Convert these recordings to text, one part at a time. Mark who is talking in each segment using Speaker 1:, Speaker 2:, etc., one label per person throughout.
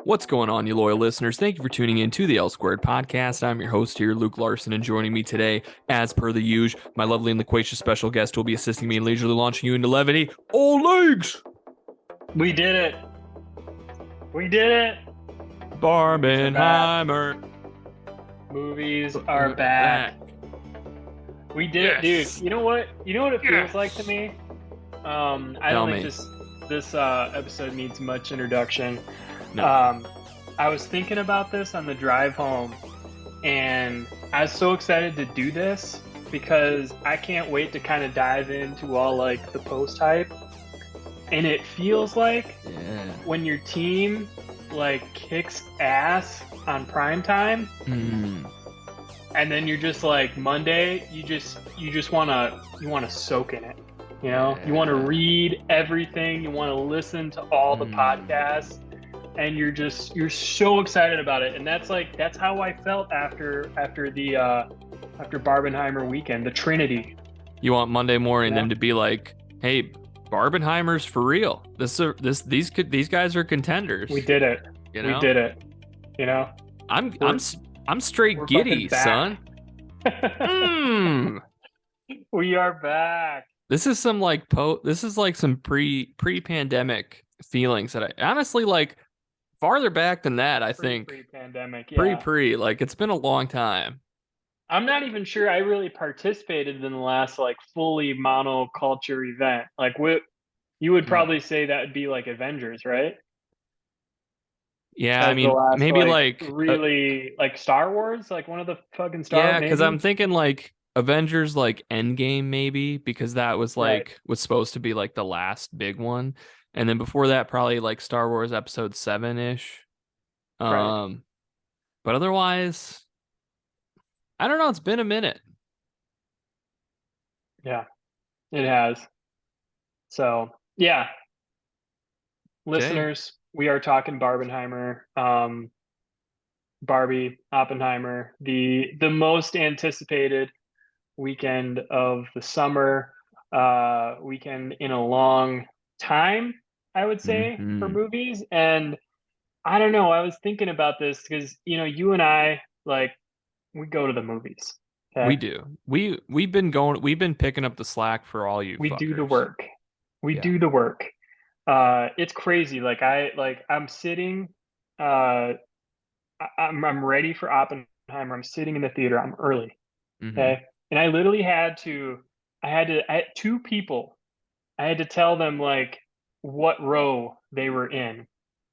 Speaker 1: What's going on, you loyal listeners? Thank you for tuning in to the L Squared podcast. I'm your host here, Luke Larson, and joining me today, as per the usual, my lovely and loquacious special guest will be assisting me in leisurely launching you into levity. Old legs!
Speaker 2: We did it. We did it. Movies are back.
Speaker 1: Barbenheimer.
Speaker 2: Movies are back.
Speaker 1: Back.
Speaker 2: We did it, dude.
Speaker 1: Yes.
Speaker 2: You know what? You know what it feels like to
Speaker 1: Yes.
Speaker 2: me? I
Speaker 1: Tell
Speaker 2: don't think
Speaker 1: me.
Speaker 2: this episode needs much introduction.
Speaker 1: No.
Speaker 2: I was thinking about this on the drive home, and I was so excited to do this because I can't wait to kind of dive into all like the post hype. And it feels like
Speaker 1: Yeah.
Speaker 2: when your team like kicks ass on prime time, and then you're just like Monday, you just wanna soak in it. You know, you want to
Speaker 1: Yeah.
Speaker 2: read everything, you want to listen to all the podcasts, and you're so excited about it. And that's how I felt after Barbenheimer weekend, the Trinity.
Speaker 1: You want Monday morning
Speaker 2: You know?
Speaker 1: them to be like, hey, Barbenheimer's for real. These guys are contenders.
Speaker 2: We did it.
Speaker 1: You
Speaker 2: We
Speaker 1: know?
Speaker 2: did it. You know,
Speaker 1: I'm
Speaker 2: we're
Speaker 1: I'm I'm straight
Speaker 2: we're
Speaker 1: giddy,
Speaker 2: fucking back.
Speaker 1: son. Mm.
Speaker 2: We are back.
Speaker 1: This is some this is like some pre-pandemic feelings that I honestly like farther back than that, I think.
Speaker 2: Pre-pandemic, yeah.
Speaker 1: Like it's been a long time.
Speaker 2: I'm not even sure I really participated in the last like fully monoculture event. Like what you would
Speaker 1: Mm.
Speaker 2: probably say that would be like Avengers, right?
Speaker 1: Yeah, I
Speaker 2: As the
Speaker 1: mean,
Speaker 2: last
Speaker 1: maybe
Speaker 2: like
Speaker 1: like
Speaker 2: really like Star Wars, like one of the fucking Star
Speaker 1: yeah, because I'm
Speaker 2: maybe.
Speaker 1: thinking like Avengers like Endgame maybe because that was
Speaker 2: Right,
Speaker 1: was supposed to be like the last big one. And then before that probably like Star Wars episode 7-ish.
Speaker 2: right.
Speaker 1: Um but otherwise, I don't know, it's been a minute.
Speaker 2: Yeah, it has. So yeah,
Speaker 1: Okay.
Speaker 2: listeners, we are talking Barbenheimer, Barbie, Oppenheimer, the most anticipated weekend of the summer, weekend in a long time, I would say, for
Speaker 1: Hmm.
Speaker 2: movies. And I don't know, I was thinking about this because, you know, you and I, like, we go to the movies.
Speaker 1: We
Speaker 2: Okay.
Speaker 1: do. We've been picking up the slack for all you
Speaker 2: We do the
Speaker 1: fuckers.
Speaker 2: work. We
Speaker 1: Yeah.
Speaker 2: do the work. It's crazy. I'm sitting, I'm ready for Oppenheimer. I'm sitting in the theater. I'm early.
Speaker 1: Hmm.
Speaker 2: Okay. And I literally I had two people. I had to tell them like what row they were in.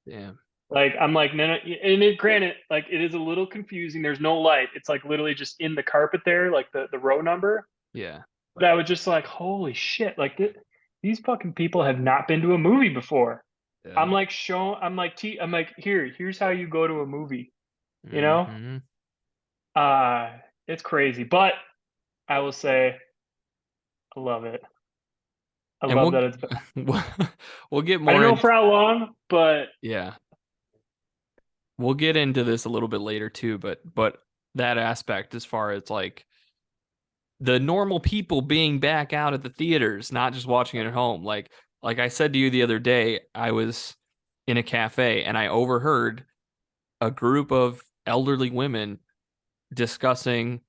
Speaker 1: Damn.
Speaker 2: Like I'm like, no, no, and granted, like it is a little confusing. There's no light. It's like literally just in the carpet there, like the row number.
Speaker 1: Yeah.
Speaker 2: But I was just like, holy shit! Like these fucking people have not been to a movie before.
Speaker 1: Yeah.
Speaker 2: I'm like, I'm like, here's how you go to a movie. You know,
Speaker 1: Hmm.
Speaker 2: uh, it's crazy. But I will say, I love it. I
Speaker 1: And
Speaker 2: love that it's.
Speaker 1: we'll we'll get
Speaker 2: I don't
Speaker 1: more
Speaker 2: know
Speaker 1: in
Speaker 2: for how long, but
Speaker 1: yeah. We'll get into this a little bit later too, but that aspect as far as like the normal people being back out at the theaters, not just watching it at home. Like I said to you the other day, I was in a cafe and I overheard a group of elderly women discussing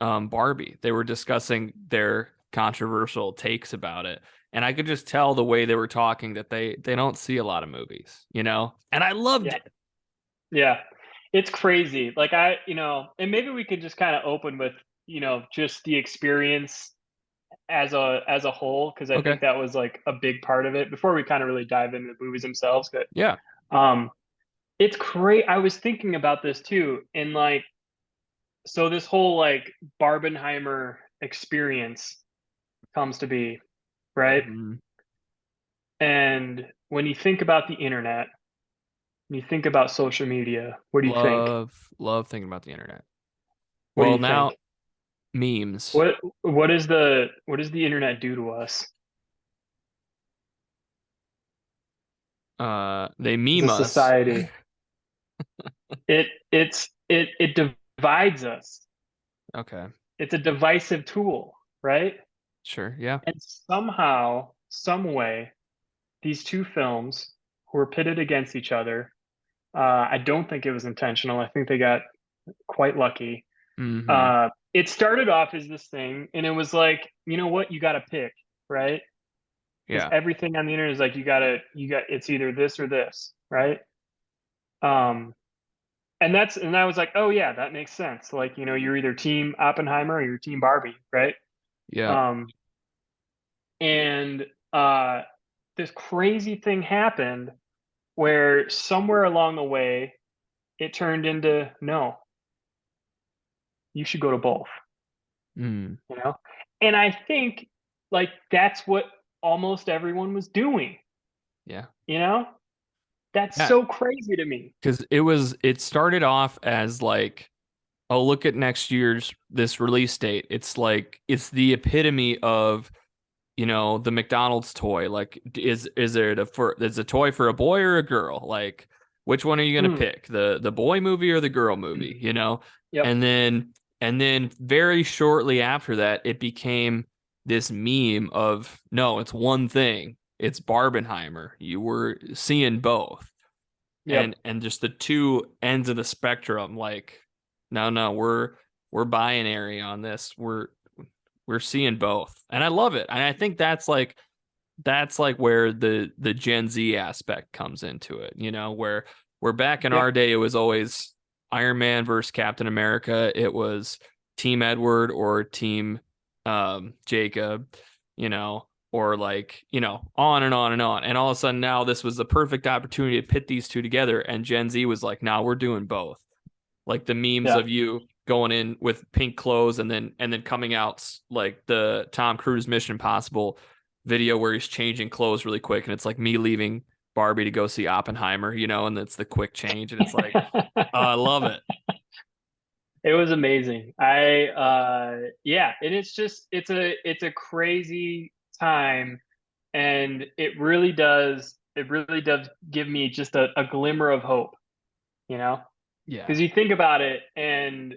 Speaker 1: Barbie. They were discussing their controversial takes about it. And I could just tell the way they were talking that they don't see a lot of movies, you know? And I loved
Speaker 2: yeah,
Speaker 1: it.
Speaker 2: yeah, it's crazy. Like you know, and maybe we could just kind of open with, you know, just the experience as a whole, because I
Speaker 1: Okay.
Speaker 2: think that was like a big part of it before we kind of really dive into the movies themselves. But
Speaker 1: Yeah.
Speaker 2: um, it's great. I was thinking about this too, and like, so this whole like Barbenheimer experience comes to be, right?
Speaker 1: Mhm.
Speaker 2: And when you think about the internet, when you think about social media, what do you think?
Speaker 1: Love thinking about the internet.
Speaker 2: What do
Speaker 1: Well,
Speaker 2: you
Speaker 1: now
Speaker 2: think?
Speaker 1: memes.
Speaker 2: What does the internet do to us
Speaker 1: They
Speaker 2: as a
Speaker 1: meme us.
Speaker 2: society? It divides us.
Speaker 1: Okay.
Speaker 2: It's a divisive tool, right?
Speaker 1: Sure. Yeah.
Speaker 2: And somehow, some way, these two films were pitted against each other, I don't think it was intentional. I think they got quite lucky.
Speaker 1: Mm-hmm.
Speaker 2: It started off as this thing, and it was like, you know what, you got to pick, right? Because
Speaker 1: Yeah.
Speaker 2: everything on the internet is like, it's either this or this, right? Um, and I was like, oh yeah, that makes sense. Like, you're either team Oppenheimer or you're team Barbie, right?
Speaker 1: Yeah.
Speaker 2: Um, and this crazy thing happened where somewhere along the way it turned into, no, you should go to both,
Speaker 1: Mm.
Speaker 2: you know? And I think like that's what almost everyone was doing,
Speaker 1: Yeah.
Speaker 2: you know? That's
Speaker 1: Yeah.
Speaker 2: so crazy to me.
Speaker 1: Because it started off as like, oh, look at next year's this release date. It's like it's the epitome of, the McDonald's toy. Like, is a toy for a boy or a girl? Like, which one are you gonna
Speaker 2: Mm,
Speaker 1: pick? The boy movie or the girl movie?
Speaker 2: yep.
Speaker 1: And then very shortly after that, it became this meme of no, it's one thing. It's Barbenheimer. You were seeing both,
Speaker 2: Yep.
Speaker 1: and just the two ends of the spectrum. Like, no, we're binary on this. We're seeing both, and I love it. And I think that's like where the Gen Z aspect comes into it. Where back in
Speaker 2: Yep.
Speaker 1: our day it was always Iron Man versus Captain America. It was Team Edward or Team Jacob, or like, on and on and on. And all of a sudden now this was the perfect opportunity to pit these two together. And Gen Z was like, nah, we're doing both. Like the memes
Speaker 2: Yeah.
Speaker 1: of you going in with pink clothes and then coming out like the Tom Cruise Mission Impossible video where he's changing clothes really quick, and it's like me leaving Barbie to go see Oppenheimer, and it's the quick change, and it's like, oh, I love it.
Speaker 2: It was amazing. Yeah, and it's a crazy time, and it really does give me just a glimmer of hope, you know?
Speaker 1: Yeah.
Speaker 2: Because you think about it, and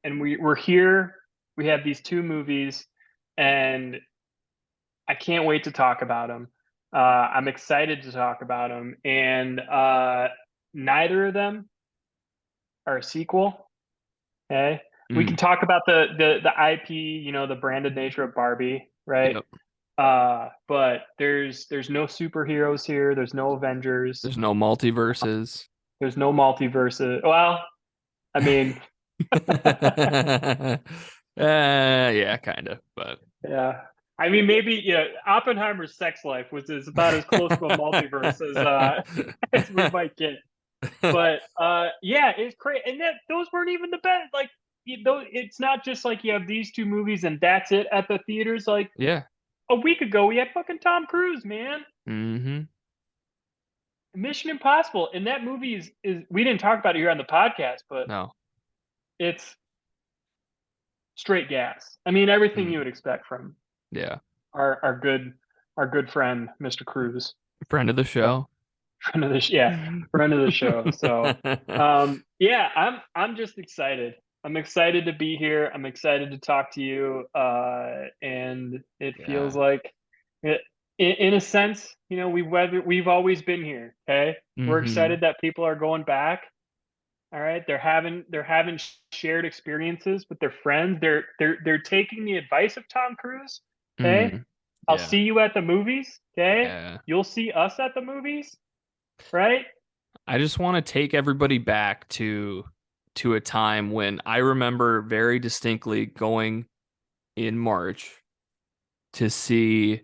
Speaker 2: we're here, we have these two movies, and I can't wait to talk about them. I'm excited to talk about them, and neither of them are a sequel. Okay, we can
Speaker 1: Mm.
Speaker 2: talk about the IP, the branded nature of Barbie, right?
Speaker 1: Yep.
Speaker 2: But there's no superheroes here. There's no Avengers.
Speaker 1: There's no multiverses.
Speaker 2: There's no multiverses. Well, I mean,
Speaker 1: Yeah, kind of, but
Speaker 2: yeah. I mean, maybe Oppenheimer's sex life was about as close to a multiverse as as we might get. But yeah, it's crazy, and those weren't even the best. Like, it's not just like you have these two movies and that's it at the theaters. Like
Speaker 1: yeah.
Speaker 2: a week ago, we had fucking Tom Cruise, man.
Speaker 1: Hmm.
Speaker 2: Mission Impossible, and that movie is we didn't talk about it here on the podcast, but
Speaker 1: No.
Speaker 2: it's straight gas. I mean, everything you
Speaker 1: Mm.
Speaker 2: would expect from
Speaker 1: Yeah.
Speaker 2: our good friend, Mr. Cruise.
Speaker 1: Friend of the
Speaker 2: So
Speaker 1: show.
Speaker 2: yeah, friend of the show. So yeah, I'm just excited. I'm excited to be here. I'm excited to talk to you. And it feels
Speaker 1: Yeah.
Speaker 2: like it, in a sense, we've always been here. Okay, we're
Speaker 1: Hmm.
Speaker 2: excited that people are going back. All right, they're having shared experiences with their friends. They're taking the advice of Tom Cruise. Okay,
Speaker 1: Mm.
Speaker 2: I'll
Speaker 1: Yeah.
Speaker 2: see you at the movies. Okay,
Speaker 1: Yeah.
Speaker 2: you'll see us at the movies. Right?
Speaker 1: I just want to take everybody back to a time when I remember very distinctly going in March to see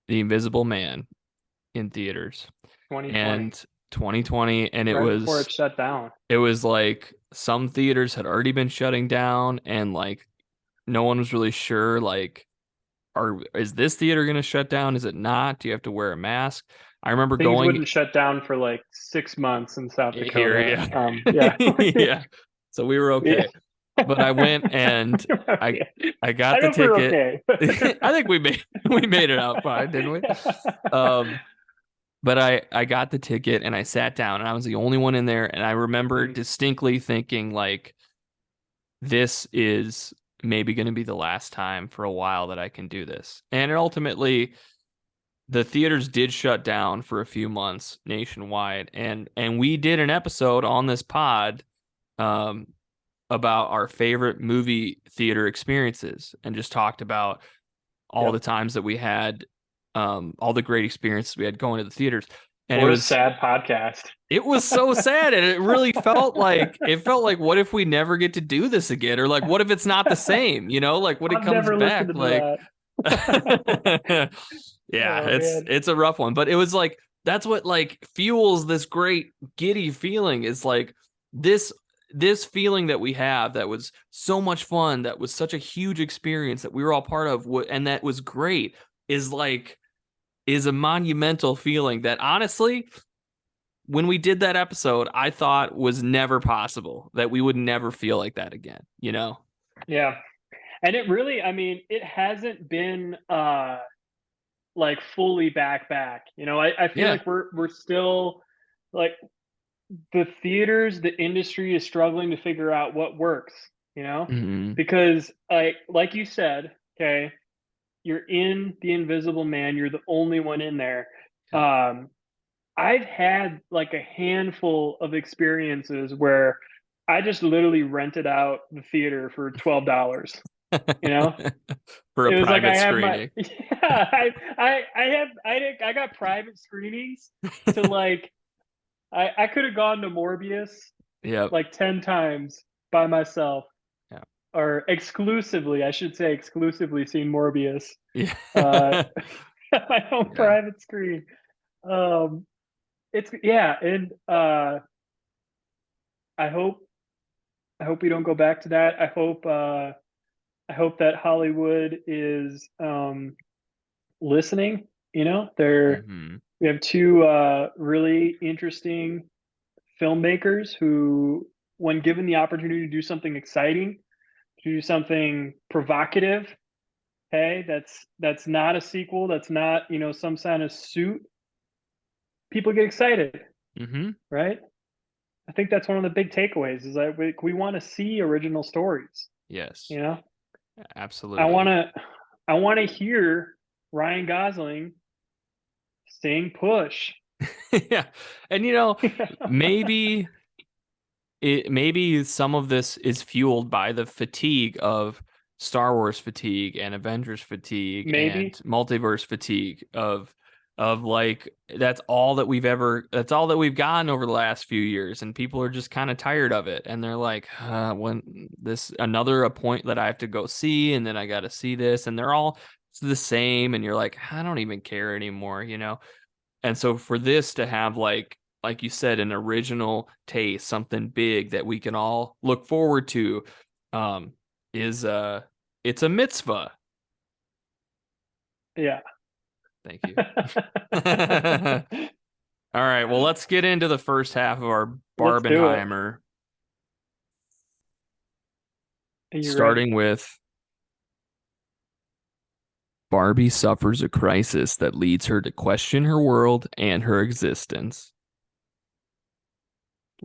Speaker 1: The Invisible Man in theaters,
Speaker 2: 2020,
Speaker 1: and 2020, and it
Speaker 2: right before it
Speaker 1: was
Speaker 2: shut down.
Speaker 1: it was like some theaters had already been shutting down, and like no one was really sure, like, is this theater going to shut down? Is it not? Do you have to wear a mask? I remember
Speaker 2: Things
Speaker 1: going
Speaker 2: wouldn't shut down for like 6 months in South
Speaker 1: here,
Speaker 2: Dakota.
Speaker 1: yeah.
Speaker 2: Yeah.
Speaker 1: Yeah. So we were
Speaker 2: Yeah.
Speaker 1: okay. But I went and I
Speaker 2: Okay.
Speaker 1: I
Speaker 2: I
Speaker 1: got the
Speaker 2: don't think we're
Speaker 1: ticket.
Speaker 2: okay.
Speaker 1: I think we made it out fine, didn't we? Um, but I got the ticket and I sat down and I was the only one in there, and I remember
Speaker 2: Mm,
Speaker 1: distinctly thinking like, this is maybe going to be the last time for a while that I can do this. And it ultimately the theaters did shut down for a few months nationwide, and we did an episode on this pod um about our favorite movie theater experiences and just talked about all the
Speaker 2: Yep.
Speaker 1: times that we had, all the great experiences we had going to the theaters. And
Speaker 2: What a sad podcast.
Speaker 1: it was so sad, and it really felt like what if we never get to do this again, or like what if it's not the same, like when it
Speaker 2: I've
Speaker 1: comes
Speaker 2: never listened
Speaker 1: back,
Speaker 2: to
Speaker 1: like
Speaker 2: that.
Speaker 1: yeah,
Speaker 2: Oh man.
Speaker 1: it's a rough one, but it was like that's what like fuels this great giddy feeling is like this this feeling that we have that was so much fun, that was such a huge experience that we were all part of, and that was great, is like is a monumental feeling that honestly, when we did that episode, I thought was never possible, that we would never feel like that again,
Speaker 2: Yeah. And it really, I mean, it hasn't been like fully back. I feel
Speaker 1: Yeah.
Speaker 2: like we're still like the theaters, the industry is struggling to figure out what works, you know?
Speaker 1: Hmm.
Speaker 2: Because like you said, okay, you're in The Invisible Man, you're the only one in there. Um, I've had like a handful of experiences where I just literally rented out the theater for $12. You know,
Speaker 1: For a
Speaker 2: it was like I
Speaker 1: private
Speaker 2: have my
Speaker 1: screening.
Speaker 2: yeah, I got private screenings to like I could have gone to Morbius
Speaker 1: Yep.
Speaker 2: like 10 times by myself,
Speaker 1: Yeah.
Speaker 2: or exclusively, I should say exclusively seen Morbius
Speaker 1: Yeah.
Speaker 2: uh at my own
Speaker 1: Yeah.
Speaker 2: private screen. Um it's yeah, and I hope I hope we don't go back to that. I hope that Hollywood is listening.
Speaker 1: Hmm.
Speaker 2: We have two really interesting filmmakers who, when given the opportunity to do something exciting, to do something provocative, hey, that's not a sequel, that's not some kind of suit. People get excited,
Speaker 1: Hmm.
Speaker 2: right? I think that's one of the big takeaways is that we want to see original stories.
Speaker 1: Yes.
Speaker 2: You know, I want
Speaker 1: Absolutely.
Speaker 2: to I want to hear Ryan Gosling sing "Push."
Speaker 1: Yeah. And maybe maybe some of this is fueled by the fatigue of Star Wars fatigue and Avengers fatigue and
Speaker 2: Maybe,
Speaker 1: multiverse fatigue of like that's all that we've gotten over the last few years, and people are just kind of tired of it, and they're like, when this another a point that I have to go see, and then I got to see this, and they're all the same, and you're like, I don't even care anymore. And so for this to have like you said, an original taste, something big that we can all look forward to, um, is it's a mitzvah.
Speaker 2: yeah.
Speaker 1: Thank you. All right, well, let's get into the first half of our
Speaker 2: Let's do it.
Speaker 1: Barbenheimer,
Speaker 2: Are you ready?
Speaker 1: starting with Barbie suffers a crisis that leads her to question her world and her existence.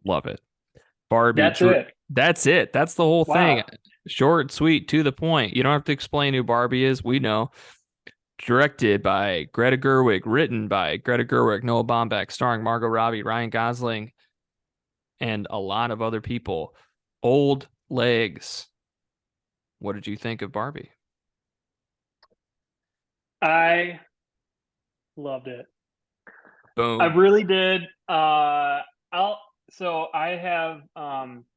Speaker 1: Love it. Barbie,
Speaker 2: That's it.
Speaker 1: that's it. That's the whole thing.
Speaker 2: Wow.
Speaker 1: Short, sweet, to the point. You don't have to explain who Barbie is. We know. Directed by Greta Gerwig, written by Greta Gerwig, Noah Baumbach, starring Margot Robbie, Ryan Gosling, and a lot of other people. Old legs. What did you think of Barbie?
Speaker 2: I loved it. I
Speaker 1: Boom.
Speaker 2: really did. I'll so I have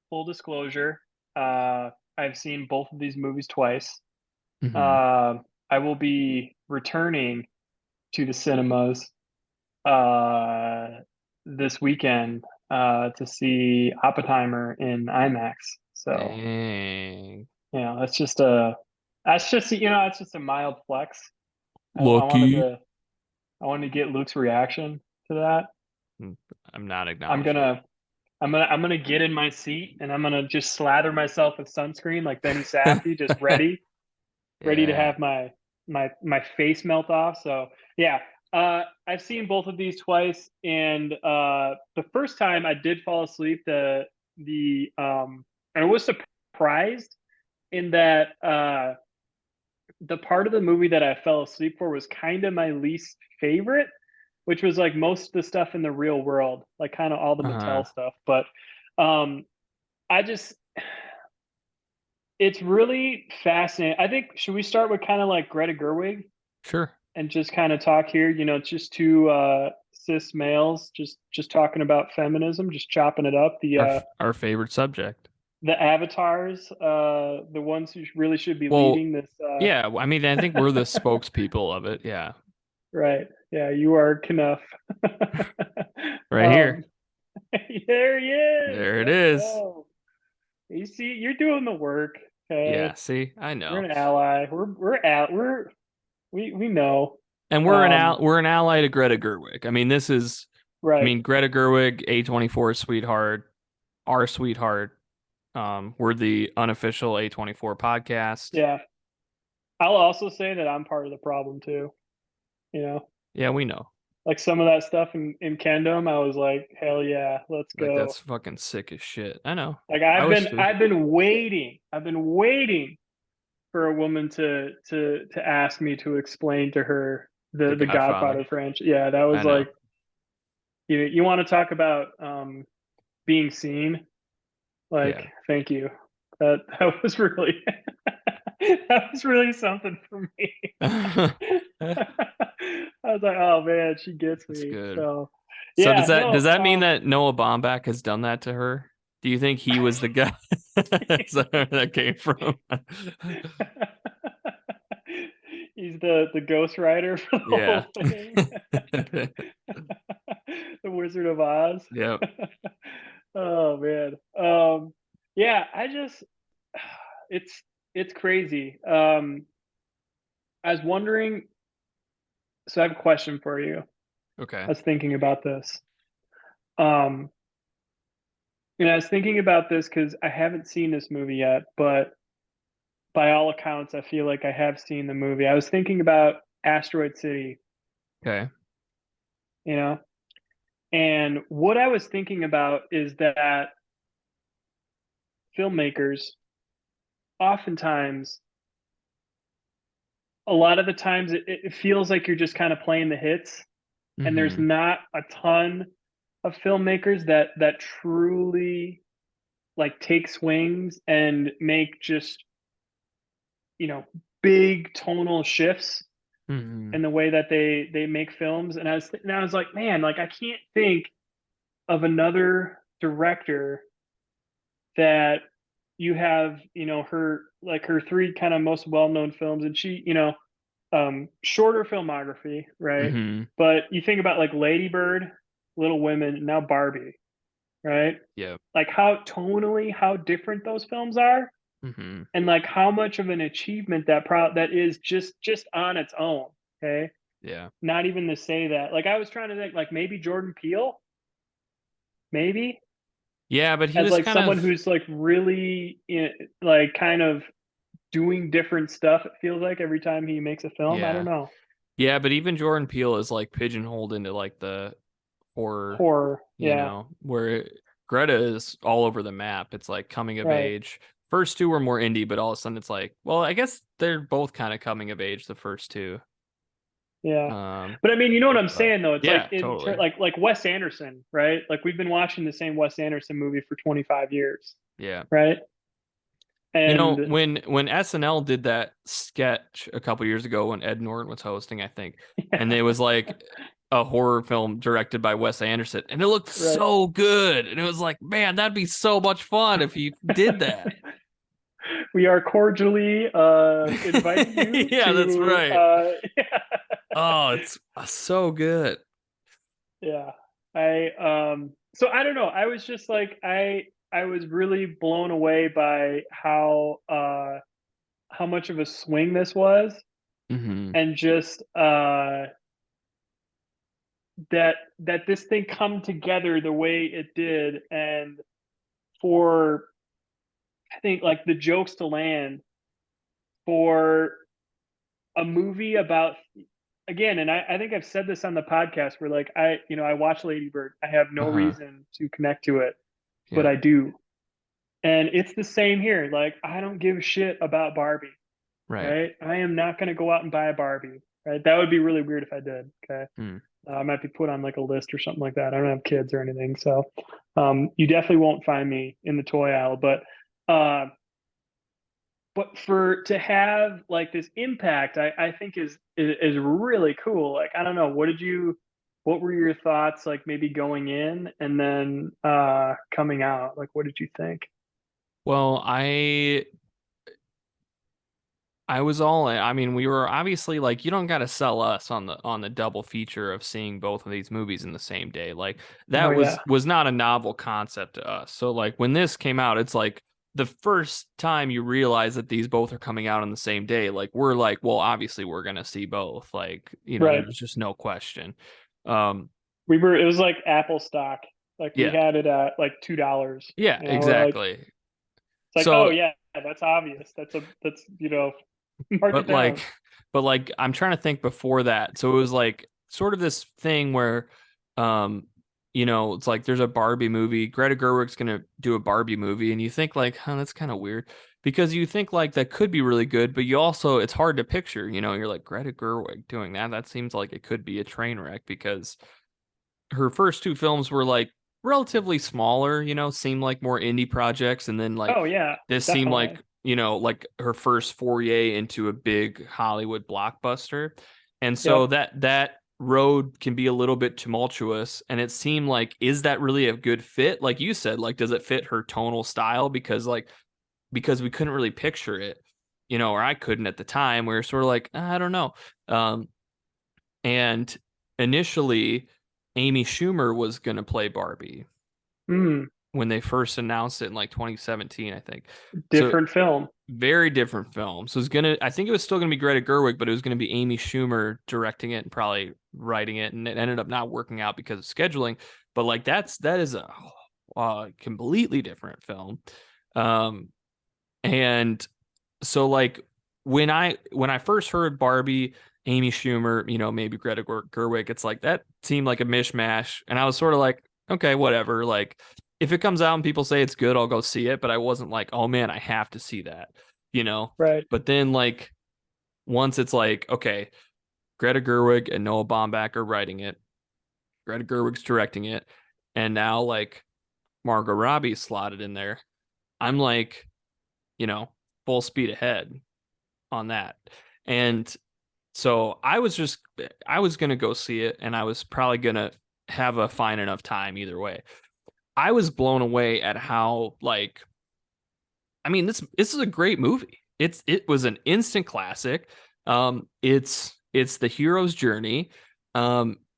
Speaker 2: full disclosure. I've seen both of these movies twice.
Speaker 1: Hmm.
Speaker 2: Uh, I will be returning to the cinemas uh, this weekend to see Oppenheimer in IMAX. So
Speaker 1: Dang.
Speaker 2: that's just a mild flex. I wanted
Speaker 1: Lucky.
Speaker 2: to get Luke's reaction to that.
Speaker 1: Hmm, I'm not
Speaker 2: I'm
Speaker 1: acknowledging it.
Speaker 2: gonna I'm gonna get in my seat and I'm gonna just slather myself with sunscreen like Benny Safdie, just ready to
Speaker 1: Yeah.
Speaker 2: have my face melt off. So yeah, I've seen both of these twice, and the first time I did fall asleep. I was surprised in that the part of the movie that I fell asleep for was kind of my least favorite, which was like most of the stuff in the real world, like kind of all the
Speaker 1: Uh-huh.
Speaker 2: Mattel stuff. But um, I just, it's really fascinating. I think should we start with kind of like Greta Gerwig
Speaker 1: Sure.
Speaker 2: and just kind of talk here? You know, it's just two cis males just talking about feminism, just chopping it up.
Speaker 1: Our favorite subject.
Speaker 2: The avatars, the ones who really should be
Speaker 1: Well,
Speaker 2: leading this.
Speaker 1: yeah, I mean, I think we're the spokespeople of it. Yeah.
Speaker 2: Right. Yeah, you are Knuff.
Speaker 1: Right here.
Speaker 2: um, there he is.
Speaker 1: There it
Speaker 2: Let's
Speaker 1: is.
Speaker 2: go. You see, you're doing the work.
Speaker 1: Yeah,
Speaker 2: Okay,
Speaker 1: see, I
Speaker 2: you're
Speaker 1: know.
Speaker 2: an ally. We're out. We know.
Speaker 1: And
Speaker 2: Um,
Speaker 1: we're an ally to Greta Gerwig. I mean,
Speaker 2: right.
Speaker 1: Greta Gerwig, A24 sweetheart, our sweetheart. We're the unofficial A24 podcast.
Speaker 2: Yeah. I'll also say that I'm part of the problem too. You know,
Speaker 1: Yeah, we know.
Speaker 2: like some of that stuff in Kendom, I was like, hell yeah, let's
Speaker 1: Like that's
Speaker 2: go.
Speaker 1: fucking sick as shit. I know.
Speaker 2: Like
Speaker 1: I was too.
Speaker 2: I've been waiting for a woman to ask me to explain to her
Speaker 1: The
Speaker 2: the
Speaker 1: Godfather.
Speaker 2: Godfather franchise. Yeah, that
Speaker 1: I
Speaker 2: was
Speaker 1: know.
Speaker 2: like you want to talk about being seen. Like,
Speaker 1: Yeah.
Speaker 2: thank you. That was really that was really something for me.
Speaker 1: That's
Speaker 2: I was like, oh man, she gets me.
Speaker 1: good.
Speaker 2: So
Speaker 1: So
Speaker 2: yeah,
Speaker 1: does
Speaker 2: no,
Speaker 1: that mean that Noah Baumbach has done that to her? Do you think he was the guy? Is that where that came from?
Speaker 2: he's the ghost writer for the
Speaker 1: Yeah.
Speaker 2: whole thing. The Wizard of Oz.
Speaker 1: Yep.
Speaker 2: Oh man. Yeah, I just it's it's crazy. I was wondering, so I have a question for you.
Speaker 1: Okay.
Speaker 2: I was thinking about this. Um, and I was thinking about this because I haven't seen this movie yet, but by all accounts, I feel like I have seen the movie. I was thinking about Asteroid City,
Speaker 1: Okay.
Speaker 2: you know, and what I was thinking about is that filmmakers oftentimes, a lot of the times, it feels like you're just kind of playing the hits, and there's
Speaker 1: Mm-hmm.
Speaker 2: not a ton of filmmakers that truly like take swings and make just you know big tonal shifts
Speaker 1: Mm-hmm.
Speaker 2: in the way that they make films. And I was like, man, like I can't think of another director that you have, her like her three kind of most well-known films, and she, shorter filmography, right?
Speaker 1: Mm-hmm.
Speaker 2: But you think about like Lady Bird, Little Women, and now Barbie, right?
Speaker 1: Yep.
Speaker 2: Like how tonally how different those films are,
Speaker 1: Mm-hmm.
Speaker 2: and like how much of an achievement that is just on its own. Okay,
Speaker 1: Yeah.
Speaker 2: not even to say that. Like I was trying to think, like maybe Jordan Peele, maybe
Speaker 1: Yeah, but he
Speaker 2: as
Speaker 1: was
Speaker 2: like
Speaker 1: kind
Speaker 2: someone
Speaker 1: of
Speaker 2: who's like really like kind of doing different stuff. It feels like every time he makes a film. I don't
Speaker 1: yeah.
Speaker 2: know,
Speaker 1: Yeah, but even Jordan Peele is like pigeonholed into like the horror,
Speaker 2: horror. Yeah,
Speaker 1: where Greta is all over the map. It's like coming of
Speaker 2: right.
Speaker 1: age. First two were more indie, but all of a sudden it's like, well, I guess they're both kind of coming of age, the first two.
Speaker 2: Yeah.
Speaker 1: Um,
Speaker 2: But I mean, you know what I'm
Speaker 1: but
Speaker 2: saying though? It's like
Speaker 1: yeah, totally.
Speaker 2: like Wes Anderson, right? Like we've been watching the same Wes Anderson movie for 25 years,
Speaker 1: Yeah.
Speaker 2: right? And
Speaker 1: When SNL did that sketch a couple years ago when Ed Norton was hosting, I think, and it was like a horror film directed by Wes Anderson, and it looked
Speaker 2: right.
Speaker 1: so good, and it was like, man, that'd be so much fun if you did that.
Speaker 2: We are cordially inviting you
Speaker 1: Yeah, that's
Speaker 2: to
Speaker 1: right. Oh, it's so good.
Speaker 2: yeah. I so I don't know. I was just like I was really blown away by how much of a swing this was,
Speaker 1: Hmm.
Speaker 2: and just that this thing come together the way it did, and for I think like the jokes to land for a movie about, again, and I think I've said this on the podcast where like I watch Lady Bird. I have no
Speaker 1: Uh-huh.
Speaker 2: reason to connect to it, but
Speaker 1: Yeah.
Speaker 2: I do. And it's the same here. Like I don't give a shit about Barbie.
Speaker 1: Right.
Speaker 2: right? I am not going to go out and buy a Barbie, right? That would be really weird if I did. Okay.
Speaker 1: Hmm.
Speaker 2: I might be put on like a list or something like that. I don't have kids or anything. So you definitely won't find me in the toy aisle. Uh, but for to have like this impact, I think is really cool. Like, I don't know, what were your thoughts like maybe going in and then coming out? Like, what did you think?
Speaker 1: Well, I was all in. I mean, we were obviously like, you don't got to sell us on the double feature of seeing both of these movies in the same day. Like
Speaker 2: Oh
Speaker 1: that
Speaker 2: yeah.
Speaker 1: was not a novel concept to us. So like when this came out, it's like the first time you realize that these both are coming out on the same day. Like we're like, well, obviously we're gonna see both. Like,
Speaker 2: Right.
Speaker 1: there's just no question. Um,
Speaker 2: It was like Apple stock. Like we
Speaker 1: yeah,
Speaker 2: had it at like $2.
Speaker 1: yeah,
Speaker 2: We're like,
Speaker 1: exactly.
Speaker 2: it's like, oh
Speaker 1: So
Speaker 2: yeah, that's obvious. That's mark it
Speaker 1: but like
Speaker 2: down.
Speaker 1: but like I'm trying to think before that. So it was like sort of this thing where um it's like there's a Barbie movie. Greta Gerwig's gonna do a Barbie movie, and you think like, huh, that's kind of weird. Because you think like that could be really good, but you also it's hard to picture, you're like Greta Gerwig doing that. That seems like it could be a train wreck because her first two films were like relatively smaller, seemed like more indie projects, and then like
Speaker 2: Oh yeah,
Speaker 1: this seemed
Speaker 2: definitely.
Speaker 1: like, like her first foray into a big Hollywood blockbuster. And so
Speaker 2: Yep.
Speaker 1: that road can be a little bit tumultuous, and it seemed like, is that really a good fit? Like you said, like does it fit her tonal style? Because we couldn't really picture it, or I couldn't at the time. We were sort of like, I don't know. Um, and initially, Amy Schumer was going to play Barbie
Speaker 2: Mm,
Speaker 1: when they first announced it in like 2017, I think. So
Speaker 2: different film.
Speaker 1: very different film. So I think it was still gonna be Greta Gerwig, but it was gonna be Amy Schumer directing it and probably writing it, and it ended up not working out because of scheduling. But like that is a completely different film. Um, and so like when I first heard Barbie, Amy Schumer, maybe Greta Gerwig, it's like that seemed like a mishmash, and I was sort of like, okay, whatever. Like if it comes out and people say it's good, I'll go see it, but I wasn't like, oh man, I have to see that, you know.
Speaker 2: Right.
Speaker 1: But then like once it's like, okay, Greta Gerwig and Noah Baumbach are writing it, Greta Gerwig's directing it, and now like Margot Robbie slotted in there. I'm like, you know, full speed ahead on that. And so I was gonna go see it, and I was probably gonna have a fine enough time either way. I was blown away at how like, I mean, this is a great movie. It was an instant classic. It's the hero's journey.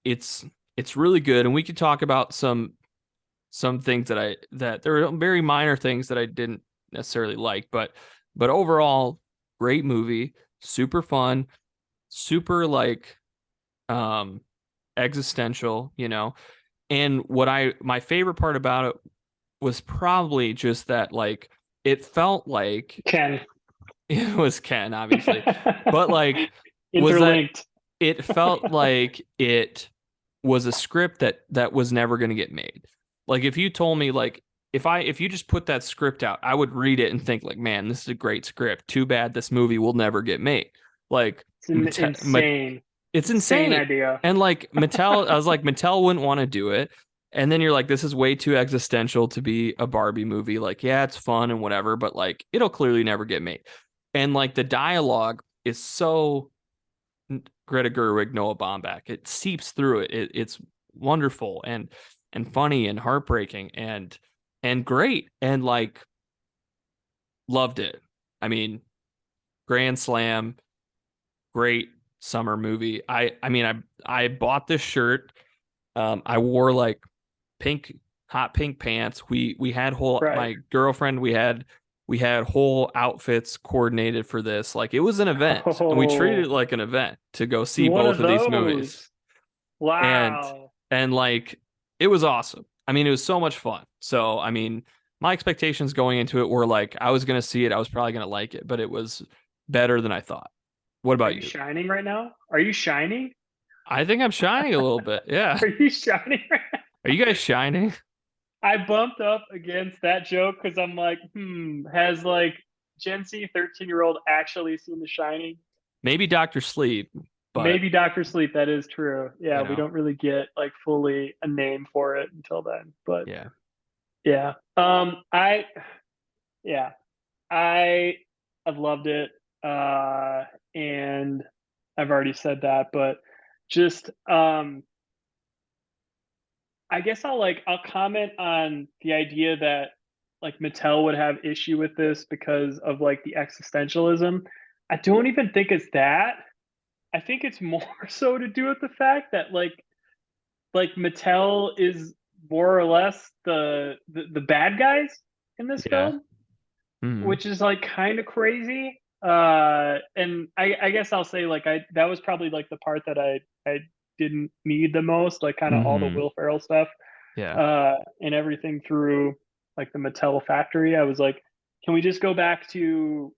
Speaker 1: It's really good, and we could talk about some things that there are very minor things that I didn't necessarily like, but overall, great movie, super fun, super like um existential, And my favorite part about it was probably just that like it felt like
Speaker 2: Ken.
Speaker 1: it was Ken, obviously, but like was that
Speaker 2: Interlinked.
Speaker 1: it felt like it was a script that was never going to get made. Like if you told me like if you just put that script out, I would read it and think like, man, this is a great script. Too bad this movie will never get made. Like
Speaker 2: It's an insane,
Speaker 1: it's
Speaker 2: insane
Speaker 1: insane.
Speaker 2: idea.
Speaker 1: And like Mattel, I was like, Mattel wouldn't want to do it. And then you're like, this is way too existential to be a Barbie movie. Like, yeah, it's fun and whatever, but like, it'll clearly never get made. And like, the dialogue is so Greta Gerwig, Noah Baumbach. It seeps through it. It's wonderful and funny and heartbreaking and great and like loved it. I mean, grand slam, great summer movie. I mean I bought this shirt. I wore like pink hot pink pants. We had whole
Speaker 2: Right.
Speaker 1: my girlfriend we had whole outfits coordinated for this. Like it was an event, and we treated it
Speaker 2: Oh,
Speaker 1: like an event to go see
Speaker 2: one
Speaker 1: both
Speaker 2: of
Speaker 1: of these movies.
Speaker 2: those.
Speaker 1: And
Speaker 2: Wow.
Speaker 1: and like it was awesome. I mean, it was so much fun. So, I mean, my expectations going into it were like I was going to see it, I was probably going to like it, but it was better than I thought. What
Speaker 2: Are
Speaker 1: about
Speaker 2: you
Speaker 1: you?
Speaker 2: shining right now? Are you shining?
Speaker 1: I think I'm shining a little bit. Yeah.
Speaker 2: Are you shining right now?
Speaker 1: Are you guys shining?
Speaker 2: I bumped up against that joke because I'm like, has like Gen Z 13-year-old actually seen The Shining?
Speaker 1: Maybe Doctor Sleep, but
Speaker 2: Maybe Doctor Sleep. That is true. Yeah,
Speaker 1: you
Speaker 2: we
Speaker 1: know,
Speaker 2: don't really get like fully a name for it until then. But
Speaker 1: yeah,
Speaker 2: yeah, yeah, I I've loved it. And I've already said that, but just I guess I'll comment on the idea that like Mattel would have issue with this because of like the existentialism. I don't even think it's that. I think it's more so to do with the fact that like Mattel is more or less the bad guys in this
Speaker 1: yeah,
Speaker 2: film,
Speaker 1: hmm,
Speaker 2: which is like kind of crazy. And I guess I'll say like I that was probably like the part that I didn't need the most, like kind of all the
Speaker 1: hmm,
Speaker 2: Will Ferrell stuff,
Speaker 1: yeah,
Speaker 2: and everything through like the Mattel factory. I was like, can we just go back to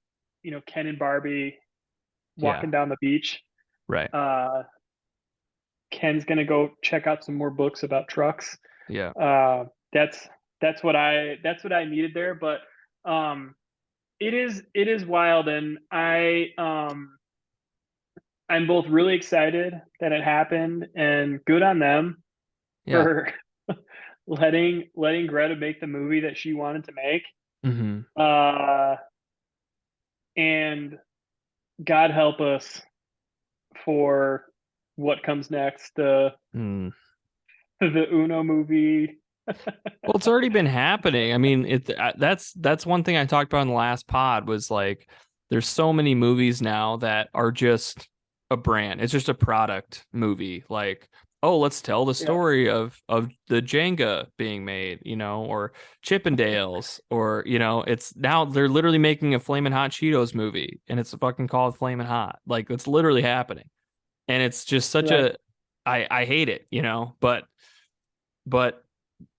Speaker 2: Ken and Barbie
Speaker 1: yeah,
Speaker 2: walking down the beach?
Speaker 1: right,
Speaker 2: Uh, Ken's gonna go check out some more books about trucks.
Speaker 1: yeah,
Speaker 2: Uh, that's that's what I needed there. But um, it is wild, and I'm both really excited that it happened and good on them
Speaker 1: yeah,
Speaker 2: for letting Greta make the movie that she wanted to make.
Speaker 1: hmm,
Speaker 2: Uh, and God help us for what comes next. The
Speaker 1: mm.
Speaker 2: the Uno movie.
Speaker 1: Well, it's already been happening. I mean, that's one thing I talked about in the last pod was like there's so many movies now that are just a brand. It's just a product movie. Like, oh, let's tell the
Speaker 2: Yeah,
Speaker 1: story of the Jenga being made, or Chippendales, or it's now they're literally making a Flamin' Hot Cheetos movie, and it's fucking called Flamin' Hot. Like, it's literally happening, and it's just such
Speaker 2: right.
Speaker 1: a I hate it, but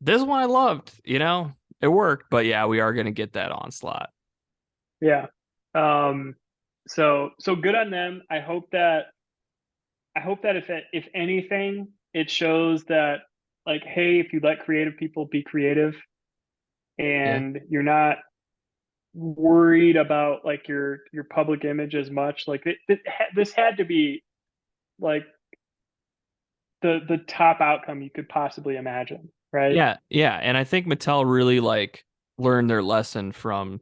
Speaker 1: this one I loved. It worked, but yeah, we are going to get that onslaught.
Speaker 2: Yeah. Um, so good on them. I hope that if anything, it shows that like, hey, if you let creative people be creative
Speaker 1: Yeah.
Speaker 2: and you're not worried about like your public image as much, like this had to be like the top outcome you could possibly imagine, right?
Speaker 1: Yeah, yeah, and I think Mattel really like learned their lesson from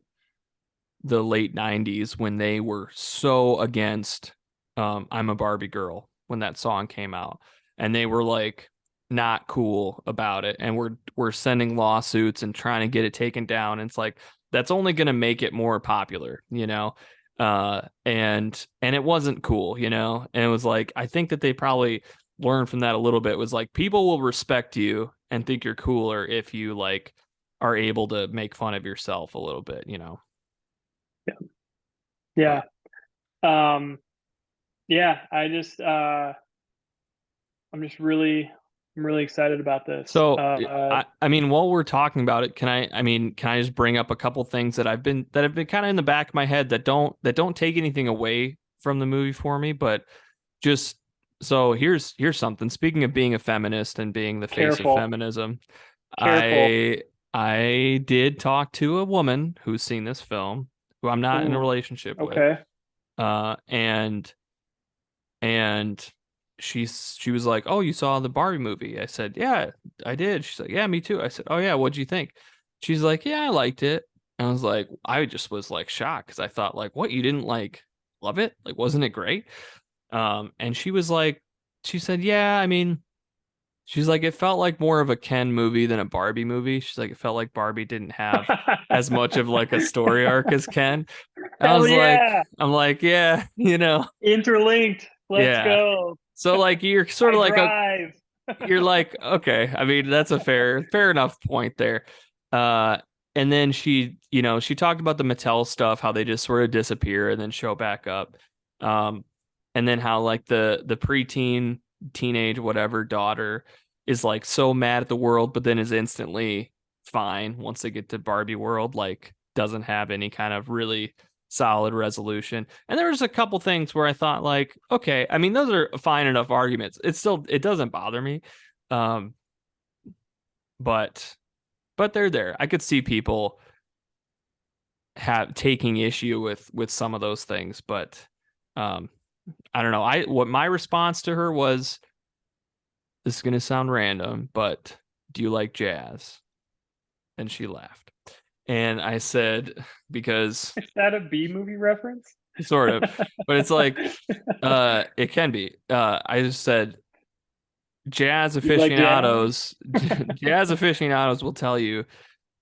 Speaker 1: the late 90s when they were so against I'm a Barbie girl when that song came out, and they were like not cool about it, and we're sending lawsuits and trying to get it taken down. And it's like that's only going to make it more popular. And it wasn't cool. And it was like I think that they probably learned from that a little bit. Was like people will respect you and think you're cooler if you like are able to make fun of yourself a little bit.
Speaker 2: Yeah. Yeah.
Speaker 1: But
Speaker 2: Yeah, I'm really excited about this.
Speaker 1: so I mean, while we're talking about it, can I just bring up a couple things that have been kind of in the back of my head that don't take anything away from the movie for me, but just so here's something. Speaking of being a feminist and being the face of
Speaker 2: Careful,
Speaker 1: feminism,
Speaker 2: careful.
Speaker 1: I did talk to a woman who's seen this film, who I'm not in a
Speaker 2: Ooh,
Speaker 1: relationship with,
Speaker 2: okay.
Speaker 1: and and she was like, "Oh, you saw the Barbie movie?" I said, "Yeah, I did." She's like, "Yeah, me too." I said, "Oh yeah, what'd you think?" She's like, "Yeah, I liked it." And I was like, I just was like shocked because I thought like, "What, you didn't like love it? Like, wasn't it great?" And she was like, she said, "Yeah, I mean." She's like, it felt like more of a Ken movie than a Barbie movie. She's like, it felt like Barbie didn't have as much of like a story arc as Ken. I
Speaker 2: Hell
Speaker 1: was like,
Speaker 2: yeah.
Speaker 1: I'm like, yeah,
Speaker 2: Interlinked. Let's
Speaker 1: yeah.
Speaker 2: go.
Speaker 1: So like you're sort
Speaker 2: I
Speaker 1: of like a
Speaker 2: drive.
Speaker 1: you're like, okay. I mean, that's a fair enough point there. Uh and then she talked about the Mattel stuff, how they just sort of disappear and then show back up. Um and then how like the preteen, teenage, whatever daughter is like so mad at the world, but then is instantly fine once they get to Barbie world, like doesn't have any kind of really solid resolution. And there was a couple things where I thought like, okay, I mean those are fine enough arguments. It doesn't bother me. Um, but they're there. I could see people have taking issue with some of those things, but um, I don't know. What my response to her was, this is gonna sound random, but do you like jazz? And she laughed. And I said, because
Speaker 2: Is that a B movie reference?
Speaker 1: sort of, but it's like, it can be. I just said jazz
Speaker 2: You like jazz?
Speaker 1: aficionados, jazz aficionados will tell you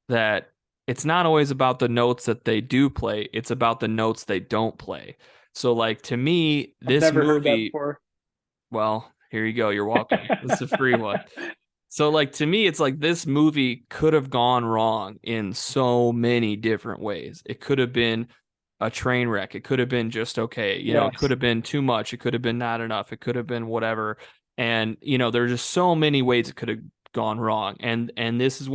Speaker 1: that it's not always about the notes that they do play, it's about the notes they don't play. So like to me,
Speaker 2: I've
Speaker 1: this
Speaker 2: never heard that
Speaker 1: movie,
Speaker 2: before.
Speaker 1: well, here you go. You're welcome. This is a free one. So like to me, it's like this movie could have gone wrong in so many different ways. It could have been a train wreck. It could have been just okay. It could
Speaker 2: Yes.
Speaker 1: have been too much. It could have been not enough. It could have been whatever. And there's just so many ways it could have gone wrong. And this is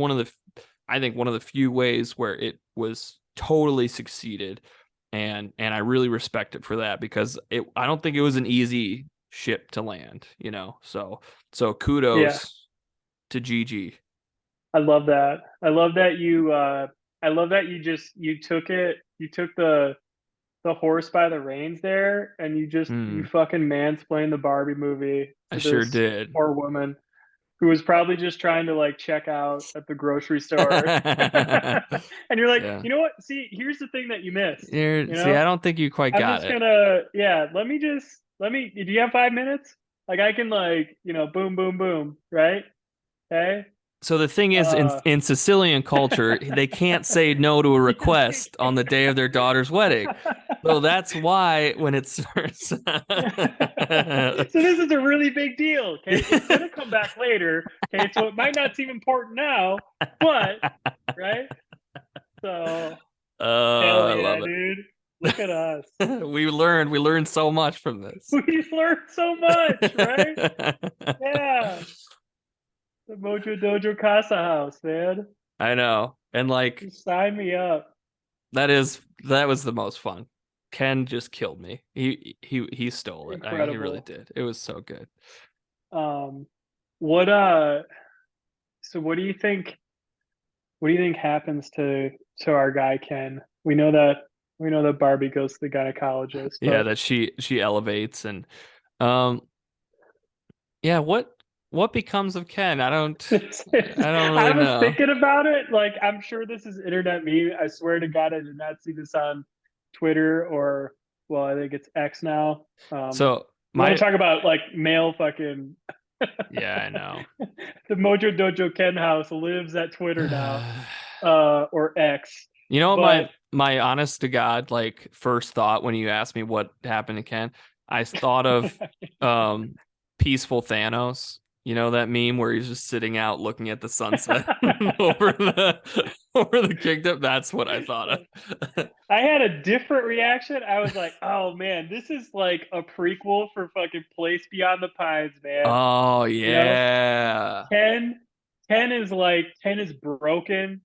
Speaker 1: I think one of the few ways where it was totally succeeded. And I really respect it for that, because I don't think it was an easy ship to land. So
Speaker 2: Yeah.
Speaker 1: kudos to Gigi.
Speaker 2: I love that. I love that you took the horse by the reins there and you
Speaker 1: Hmm,
Speaker 2: fucking mansplained the Barbie movie
Speaker 1: I
Speaker 2: to
Speaker 1: sure
Speaker 2: this
Speaker 1: did.
Speaker 2: poor woman who was probably just trying to like check out at the grocery store. And you're like,
Speaker 1: Yeah.
Speaker 2: you know what? See, here's the thing that you missed.
Speaker 1: Here,
Speaker 2: You
Speaker 1: see,
Speaker 2: know,
Speaker 1: I don't think you quite
Speaker 2: I'm
Speaker 1: got
Speaker 2: just
Speaker 1: it.
Speaker 2: gonna, yeah, let me, do you have 5 minutes? Like I can like, boom, boom, boom, right? Okay.
Speaker 1: So the thing is, in
Speaker 2: Uh,
Speaker 1: in Sicilian culture, they can't say no to a request on the day of their daughter's wedding. So that's why when it starts,
Speaker 2: so this is a really big deal. Okay. It's going to come back later. Okay. So it might not seem important now, but, right? So, hell
Speaker 1: I
Speaker 2: yeah,
Speaker 1: love
Speaker 2: dude. Look at us.
Speaker 1: it. We learned so much from this.
Speaker 2: We've learned so much, right? Yeah. The Mojo Dojo Casa House, man.
Speaker 1: I know. And like
Speaker 2: Just sign me up.
Speaker 1: that was the most fun. Ken just killed me. He stole it. He really
Speaker 2: Incredible.
Speaker 1: did. It was so good.
Speaker 2: Um, what so what do you think happens to our guy Ken? We know that Barbie goes to the gynecologist,
Speaker 1: Yeah,
Speaker 2: but
Speaker 1: that she elevates. And um yeah, what becomes of Ken? I don't really
Speaker 2: I was
Speaker 1: know.
Speaker 2: thinking about it. Like, I'm sure this is internet meme. I swear to God, I did not see this on Twitter or, well, I think it's X now.
Speaker 1: So
Speaker 2: You want
Speaker 1: my
Speaker 2: to talk about like male fucking
Speaker 1: Yeah, I know.
Speaker 2: the Mojo Dojo Ken house lives at Twitter now, or X.
Speaker 1: You know what
Speaker 2: But
Speaker 1: my honest to God like first thought when you asked me what happened to Ken? I thought of um peaceful Thanos. You know that meme where he's just sitting out looking at the sunset over the kingdom? That's what I thought of.
Speaker 2: I had a different reaction. I was like, "Oh man, this is like a prequel for fucking Place Beyond the Pines, man."
Speaker 1: Oh
Speaker 2: You know,
Speaker 1: yeah.
Speaker 2: Ken, Ken is broken.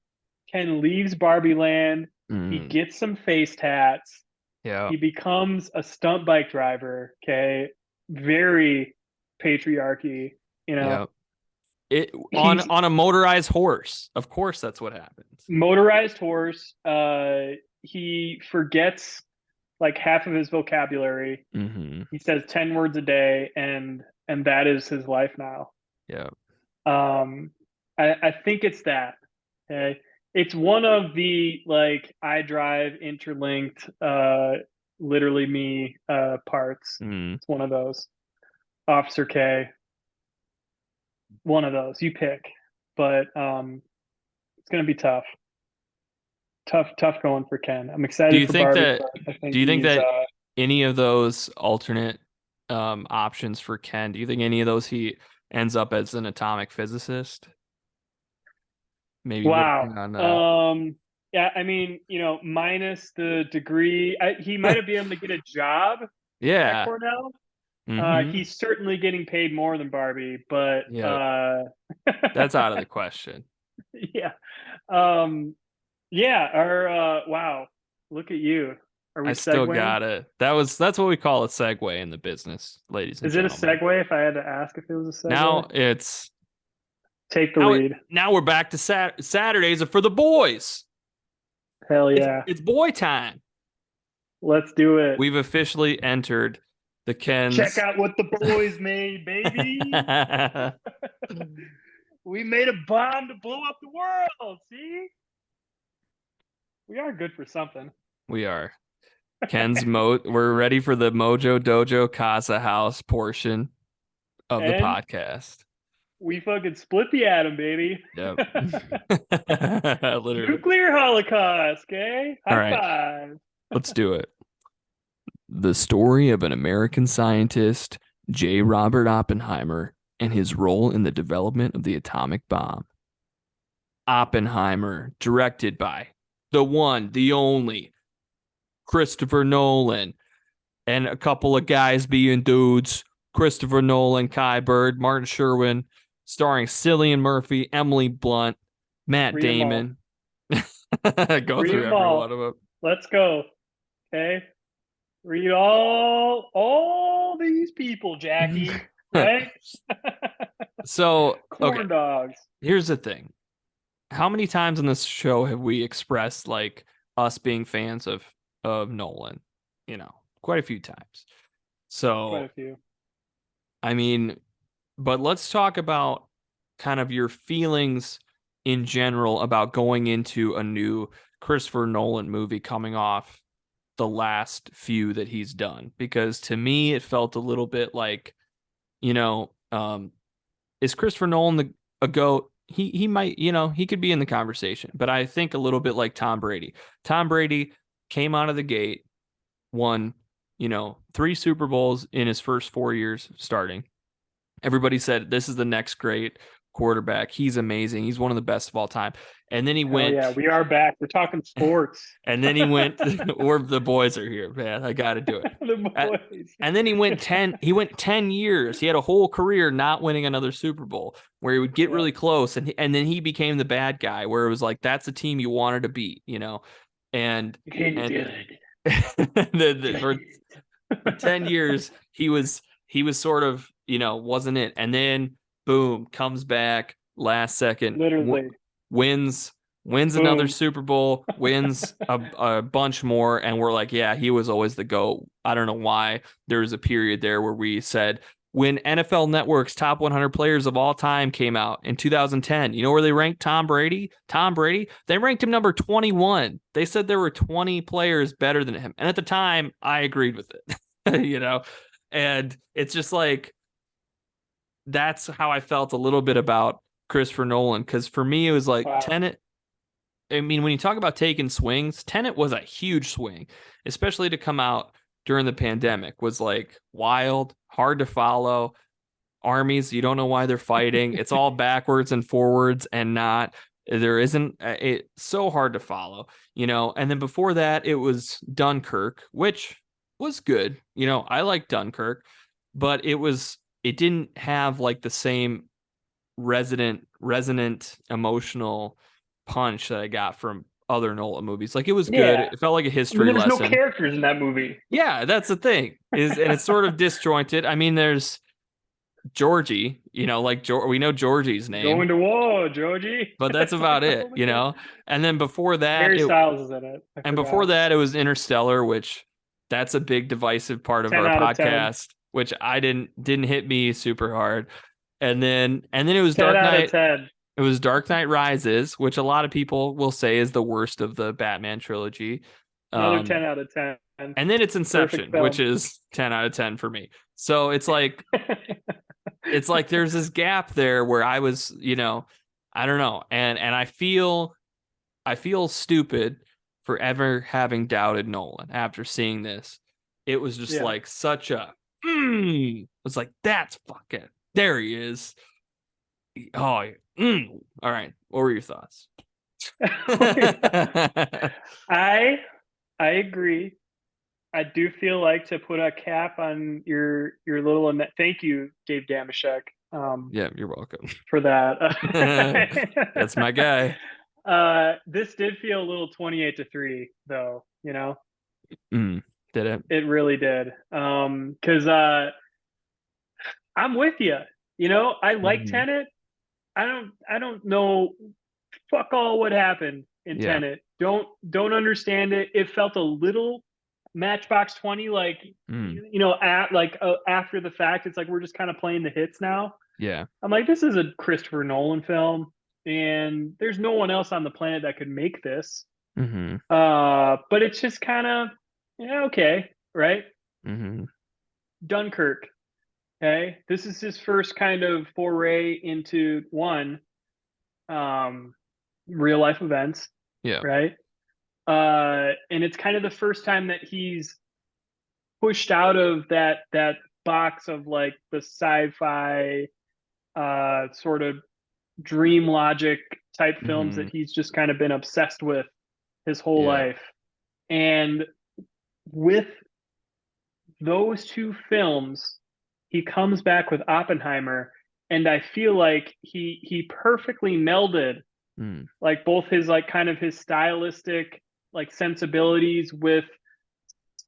Speaker 2: Ken leaves Barbie Land. He
Speaker 1: Mm,
Speaker 2: gets some face tats.
Speaker 1: yeah.
Speaker 2: He becomes a stunt bike driver. Okay, very patriarchy. You know,
Speaker 1: Yeah. It on
Speaker 2: he's
Speaker 1: on a motorized horse. Of course that's what happens.
Speaker 2: motorized horse. He forgets like half of his vocabulary.
Speaker 1: Hmm.
Speaker 2: He says 10 words a day, and that is his life now.
Speaker 1: Yeah.
Speaker 2: Um, I think it's that. Okay. It's one of the like I drive interlinked literally me parts.
Speaker 1: Mm.
Speaker 2: It's one of those. Officer K, one of those. You pick. But it's gonna be tough. Tough going for Ken. I'm
Speaker 1: Do
Speaker 2: excited
Speaker 1: you
Speaker 2: for
Speaker 1: think
Speaker 2: Barbie,
Speaker 1: that
Speaker 2: but I
Speaker 1: do
Speaker 2: think
Speaker 1: you think
Speaker 2: he's
Speaker 1: that any of those alternate options for Ken, do you think any of those he ends up as an atomic physicist? Maybe
Speaker 2: wow.
Speaker 1: working on
Speaker 2: Yeah, I mean, minus the degree, he might have been able to get a job at
Speaker 1: yeah.
Speaker 2: Cornell.
Speaker 1: Hmm.
Speaker 2: He's certainly getting paid more than Barbie, but
Speaker 1: Yeah. That's out of the question.
Speaker 2: yeah. Um, yeah, our wow, look at you. Are we
Speaker 1: I still
Speaker 2: segueing?
Speaker 1: got it. That's what we call a segue in the business, ladies and
Speaker 2: Is it a
Speaker 1: gentlemen.
Speaker 2: segue if I had to ask if it was a segue?
Speaker 1: Now it's
Speaker 2: Take the
Speaker 1: now it
Speaker 2: lead.
Speaker 1: now we're back to Saturdays are for the boys.
Speaker 2: Hell
Speaker 1: It's
Speaker 2: yeah.
Speaker 1: it's boy time.
Speaker 2: Let's do it.
Speaker 1: We've officially entered the
Speaker 2: Check
Speaker 1: Ken's.
Speaker 2: out what the boys made, baby. We made a bomb to blow up the world. See? We are good for something.
Speaker 1: We are. We're ready for the Mojo Dojo Casa House portion of the
Speaker 2: And
Speaker 1: podcast.
Speaker 2: we fucking split the atom, baby.
Speaker 1: Yep. Literally.
Speaker 2: Nuclear holocaust, okay?
Speaker 1: All
Speaker 2: High
Speaker 1: right,
Speaker 2: five.
Speaker 1: let's do it. The story of an American scientist, J. Robert Oppenheimer, and his role in the development of the atomic bomb. Oppenheimer, directed by the one, the only, Christopher Nolan, and a couple of guys being dudes, Christopher Nolan, Kai Bird, Martin Sherwin, starring Cillian Murphy, Emily Blunt, Matt
Speaker 2: Read them all.
Speaker 1: Damon. Go
Speaker 2: Read
Speaker 1: through
Speaker 2: them
Speaker 1: every one
Speaker 2: all.
Speaker 1: of them.
Speaker 2: Let's go. Okay. Read all these people, Jackie. Right?
Speaker 1: So, okay,
Speaker 2: Corn dogs.
Speaker 1: here's the thing. How many times in this show have we expressed like us being fans of Nolan? You know, quite a few times.
Speaker 2: Quite
Speaker 1: So,
Speaker 2: a few.
Speaker 1: I mean, but let's talk about kind of your feelings in general about going into a new Christopher Nolan movie coming off the last few that he's done. Because to me, it felt a little bit like, you know, is Christopher Nolan a GOAT? He might, he could be in the conversation, but I think a little bit like Tom Brady. Tom Brady came out of the gate, won, 3 Super Bowls in his first 4 years starting. Everybody said this is the next great quarterback. He's amazing. He's one of the best of all time. And then he
Speaker 2: Hell
Speaker 1: went,
Speaker 2: yeah. We are back. We're talking sports.
Speaker 1: and then he went, or the boys are here, man. I got to do it.
Speaker 2: The boys.
Speaker 1: And then he went 10 years. He had a whole career not winning another Super Bowl where he would get
Speaker 2: Yeah.
Speaker 1: really close. And then he became the bad guy where it was like, that's a team you wanted to beat, and,
Speaker 2: Can
Speaker 1: and
Speaker 2: do it.
Speaker 1: for 10 years, he was sort of, wasn't it. And then boom, comes back last second,
Speaker 2: Literally.
Speaker 1: wins another
Speaker 2: Boom.
Speaker 1: Super Bowl, wins a bunch more, and we're like, yeah, he was always the GOAT. I don't know why. There was a period there where we said when NFL Network's top 100 players of all time came out in 2010, you know where they ranked Tom Brady? They ranked him number 21. They said there were 20 players better than him. And at the time, I agreed with it, and it's just like, that's how I felt a little bit about Christopher Nolan. Because for me, it was like
Speaker 2: Wow.
Speaker 1: Tenet. I mean, when you talk about taking swings, Tenet was a huge swing, especially to come out during the pandemic, was like wild, hard to follow. Armies, you don't know why they're fighting. It's all backwards and forwards and not. There isn't, it's so hard to follow, And then before that, it was Dunkirk, which was good. I like Dunkirk, but it didn't have like the same resonant emotional punch that I got from other Nolan movies. Like, it was good.
Speaker 2: Yeah.
Speaker 1: It felt like a
Speaker 2: I mean,
Speaker 1: history
Speaker 2: there's no
Speaker 1: lesson.
Speaker 2: characters in that movie.
Speaker 1: Yeah, that's the thing. And it's sort of disjointed. I mean, there's Georgie, like we know Georgie's name,
Speaker 2: Going to war, Georgie.
Speaker 1: but that's about it, And then before that,
Speaker 2: Harry Styles is in it.
Speaker 1: before that, it was Interstellar, which that's a big divisive part of
Speaker 2: 10
Speaker 1: our
Speaker 2: out of 10.
Speaker 1: podcast, which I didn't hit me super hard. And then it was
Speaker 2: 10
Speaker 1: Dark
Speaker 2: out
Speaker 1: Knight.
Speaker 2: of 10.
Speaker 1: It was Dark Knight Rises, which a lot of people will say is the worst of the Batman trilogy.
Speaker 2: Another 10 out of 10.
Speaker 1: And then it's Inception, which is 10 out of 10 for me. So it's like there's this gap there where I was, I don't know. And I feel stupid for ever having doubted Nolan after seeing this. It was just like such a it's like, that's fucking, there he is. Oh, all right. What were your thoughts?
Speaker 2: I agree. I do feel like to put a cap on your little. Thank you, Dave Damashek.
Speaker 1: Yeah, you're welcome
Speaker 2: for that.
Speaker 1: That's my guy.
Speaker 2: This did feel a little 28-3, though.
Speaker 1: Did it?
Speaker 2: It really did. Because I'm with you. I like Tenet. I don't know fuck all what happened in
Speaker 1: Yeah.
Speaker 2: Tenet. Don't understand it. It felt a little Matchbox 20, like
Speaker 1: Mm.
Speaker 2: at like after the fact. It's like we're just kind of playing the hits now.
Speaker 1: Yeah.
Speaker 2: I'm like, this is a Christopher Nolan film, and there's no one else on the planet that could make this.
Speaker 1: Mm-hmm.
Speaker 2: But it's just kind of, yeah, okay, right?
Speaker 1: Mm-hmm.
Speaker 2: Dunkirk. Okay, this is his first kind of foray into one um, real life events,
Speaker 1: Yeah.
Speaker 2: right? And it's kind of the first time that he's pushed out of that box of like the sci-fi sort of dream logic type films
Speaker 1: Mm-hmm.
Speaker 2: that he's just kind of been obsessed with his whole
Speaker 1: Yeah.
Speaker 2: life. And with those two films, he comes back with Oppenheimer, and I feel like he perfectly melded
Speaker 1: Mm.
Speaker 2: like both his like kind of his stylistic like sensibilities with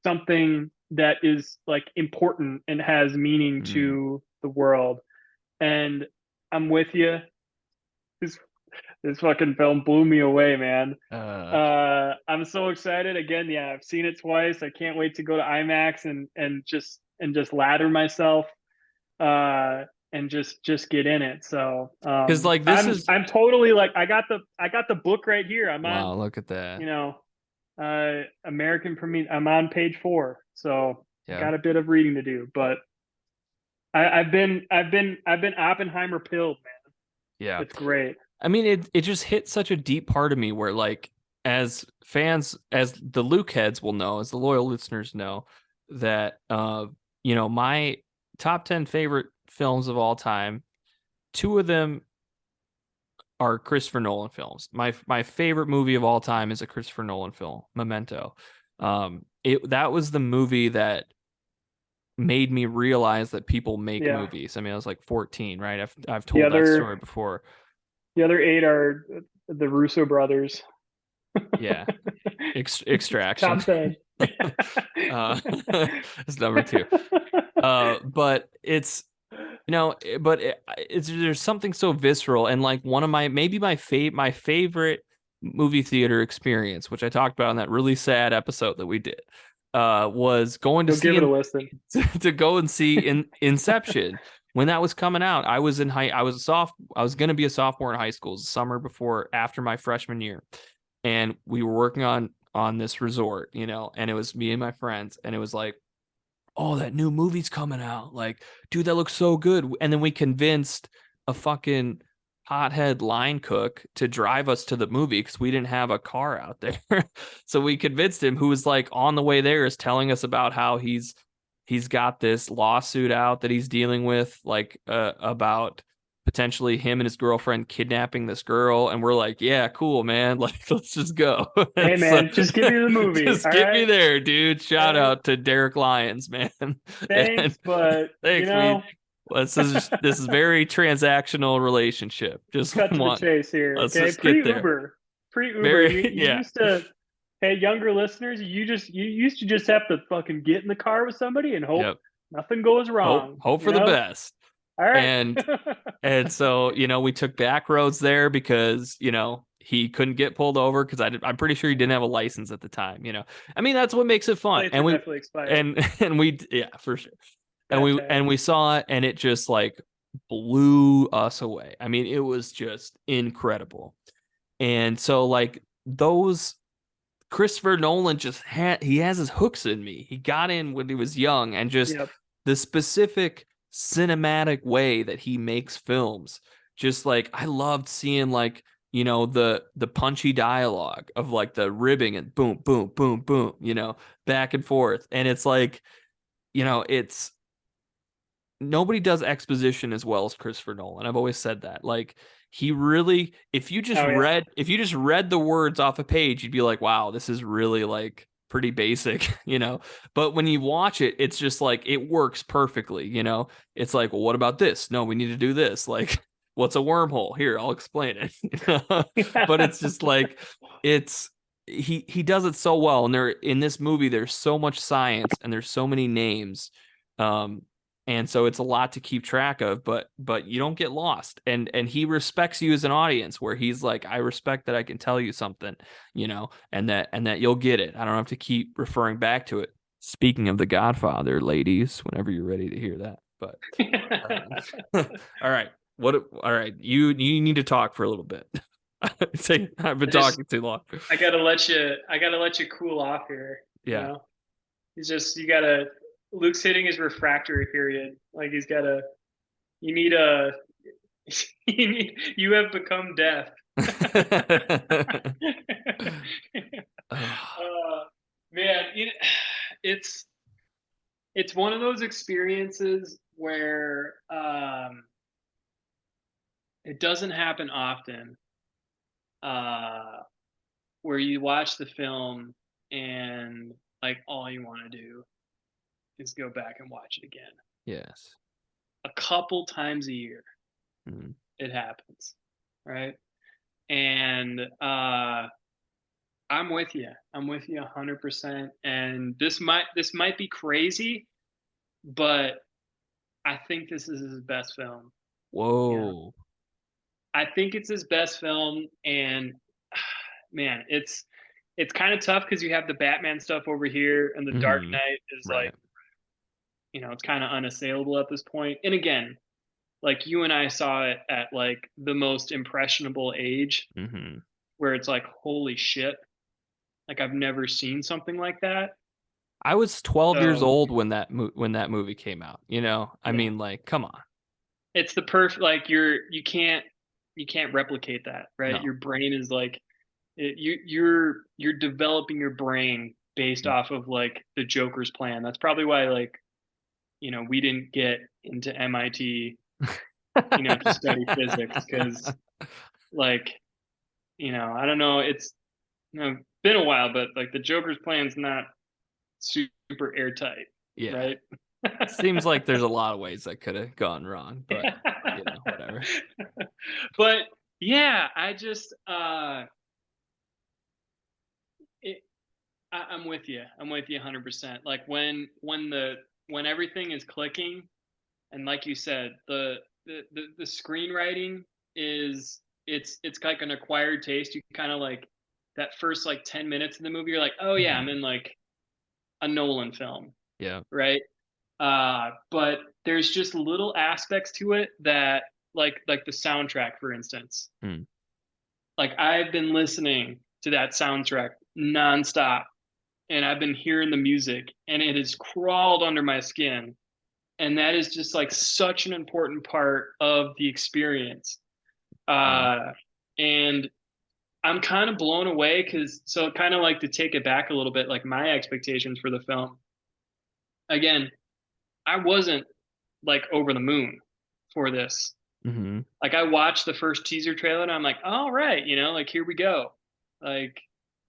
Speaker 2: something that is like important and has meaning
Speaker 1: Mm.
Speaker 2: to the world. And I'm with you. This this fucking film blew me away, man.
Speaker 1: Uh,
Speaker 2: I'm so excited again. Yeah, I've seen it twice. I can't wait to go to IMAX and just lather myself and just get in it. So
Speaker 1: because like this
Speaker 2: I'm
Speaker 1: is
Speaker 2: I'm totally like I got the book right here. I'm on,
Speaker 1: wow, look at that.
Speaker 2: you know, American Prometheus. I'm on page 4, so I
Speaker 1: Yeah.
Speaker 2: got a bit of reading to do. But I've been Oppenheimer pilled, man.
Speaker 1: Yeah.
Speaker 2: It's great.
Speaker 1: I mean, it just hit such a deep part of me where like as fans, as the Luke heads will know, as the loyal listeners know, that my top 10 favorite films of all time, two of them are Christopher Nolan films. My favorite movie of all time is a Christopher Nolan film, Memento. It that was the movie that made me realize that people make
Speaker 2: Yeah.
Speaker 1: movies. I mean, I was like 14, right? I've
Speaker 2: The
Speaker 1: told that story
Speaker 2: other
Speaker 1: before.
Speaker 2: the other 8 are the Russo brothers.
Speaker 1: Yeah. Extraction.
Speaker 2: Top 10.
Speaker 1: It's number two. But it's but it's there's something so visceral and like one of my maybe my favorite movie theater experience, which I talked about in that really sad episode that we did, was going to
Speaker 2: Go
Speaker 1: see
Speaker 2: give it a listen.
Speaker 1: to go and see in Inception when that was coming out. I was gonna be a sophomore in high school, it was the summer before after my freshman year, and we were working on this resort, and it was me and my friends, and it was like, oh, that new movie's coming out. Like, dude, that looks so good. And then we convinced a fucking hothead line cook to drive us to the movie because we didn't have a car out there. So we convinced him, who was like on the way there, is telling us about how he's got this lawsuit out that he's dealing with, like about potentially him and his girlfriend kidnapping this girl. And we're like, yeah, cool, man. Like, let's just go.
Speaker 2: Hey
Speaker 1: So
Speaker 2: man, just give me the movie.
Speaker 1: just
Speaker 2: All
Speaker 1: get me
Speaker 2: right.
Speaker 1: there, dude.
Speaker 2: All
Speaker 1: Shout
Speaker 2: right.
Speaker 1: out to Derek Lyons, man. And
Speaker 2: Thanks, but
Speaker 1: thanks, well, this is very transactional relationship. Just
Speaker 2: cut to the
Speaker 1: want
Speaker 2: chase here.
Speaker 1: let's
Speaker 2: Okay.
Speaker 1: just get there.
Speaker 2: Pre-Uber. Pre-Uber. You
Speaker 1: Very
Speaker 2: you
Speaker 1: yeah.
Speaker 2: used to, hey, younger listeners, you used to just have to fucking get in the car with somebody and hope
Speaker 1: Yep.
Speaker 2: nothing goes
Speaker 1: Hope
Speaker 2: wrong,
Speaker 1: hope
Speaker 2: you
Speaker 1: for the
Speaker 2: know?
Speaker 1: best.
Speaker 2: All right.
Speaker 1: And so, we took back roads there because, he couldn't get pulled over because I'm pretty sure he didn't have a license at the time. I mean, that's what makes it fun.
Speaker 2: Plates are
Speaker 1: And we
Speaker 2: definitely expired.
Speaker 1: and we yeah, for sure. And
Speaker 2: That's
Speaker 1: we saw it and it just like blew us away. I mean, it was just incredible. And so like those Christopher Nolan he has his hooks in me. He got in when he was young, and just
Speaker 2: Yep.
Speaker 1: the specific cinematic way that he makes films. Just like I loved seeing like, the punchy dialogue of like the ribbing and boom, boom, boom, boom, back and forth. And it's like, it's nobody does exposition as well as Christopher Nolan. I've always said that. Like he really,
Speaker 2: Oh yeah.
Speaker 1: if you just read the words off a page, you'd be like, wow, this is really like pretty basic, But when you watch it, it's just like it works perfectly. It's like, well, what about this? No, we need to do this. Like, what's a wormhole? Here, I'll explain it. But it's just like it's he does it so well. And there in this movie, there's so much science and there's so many names. Um, and so it's a lot to keep track of, but you don't get lost, and he respects you as an audience, where he's like, I respect that I can tell you something, and that you'll get it. I don't have to keep referring back to it. Speaking of The Godfather, ladies, whenever you're ready to hear that. But all right, all right, you need to talk for a little bit. I've been
Speaker 2: I just
Speaker 1: talking too long.
Speaker 2: I gotta let you cool off here. You
Speaker 1: Yeah.
Speaker 2: know, he's just you gotta. Luke's hitting his refractory period. Like he's gotta. You need a. You have become deaf. Man, it's it's one of those experiences where it doesn't happen often. Uh, where you watch the film and like all you want to do is go back and watch it again.
Speaker 1: Yes.
Speaker 2: A couple times a year,
Speaker 1: Mm.
Speaker 2: it happens, right? And I'm with you. I'm with you 100%. And this might be crazy, but I think this is his best film. You know,
Speaker 1: Whoa.
Speaker 2: I think it's his best film, and man, it's kind of tough because you have the Batman stuff over here, and the Dark
Speaker 1: Hmm.
Speaker 2: Knight is like,
Speaker 1: Right.
Speaker 2: it's kind of unassailable at this point. And again, like you and I saw it at like the most impressionable age,
Speaker 1: Hmm.
Speaker 2: where it's like, holy shit, like I've never seen something like that.
Speaker 1: I was 12 years
Speaker 2: So
Speaker 1: old when that movie came out. I
Speaker 2: yeah,
Speaker 1: mean, like, come on.
Speaker 2: it's the perfect, like you can't replicate that, right?
Speaker 1: No.
Speaker 2: Your brain is like you're developing your brain based off of like the Joker's plan. That's probably why like we didn't get into MIT, to study physics because like I don't know, it's been a while, but like the Joker's plan's not super airtight,
Speaker 1: Yeah.
Speaker 2: right?
Speaker 1: Seems like there's a lot of ways that could have gone wrong, but whatever.
Speaker 2: But yeah, I just it, I'm with you. I'm with you 100%. Like when everything is clicking, and like you said, the screenwriting is it's like an acquired taste. You kind of like that first like 10 minutes of the movie, you're like, oh yeah, I'm
Speaker 1: Hmm.
Speaker 2: in like a Nolan film,
Speaker 1: Yeah.
Speaker 2: right? But there's just little aspects to it that like the soundtrack, for instance.
Speaker 1: Mm.
Speaker 2: Like I've been listening to that soundtrack nonstop, and I've been hearing the music, and it has crawled under my skin. And that is just like such an important part of the experience.
Speaker 1: Mm.
Speaker 2: Uh, and I'm kind of blown away because, so kind of like to take it back a little bit, like my expectations for the film. Again, I wasn't like over the moon for this.
Speaker 1: Hmm.
Speaker 2: Like I watched the first teaser trailer and I'm like, all right, like here we go. Like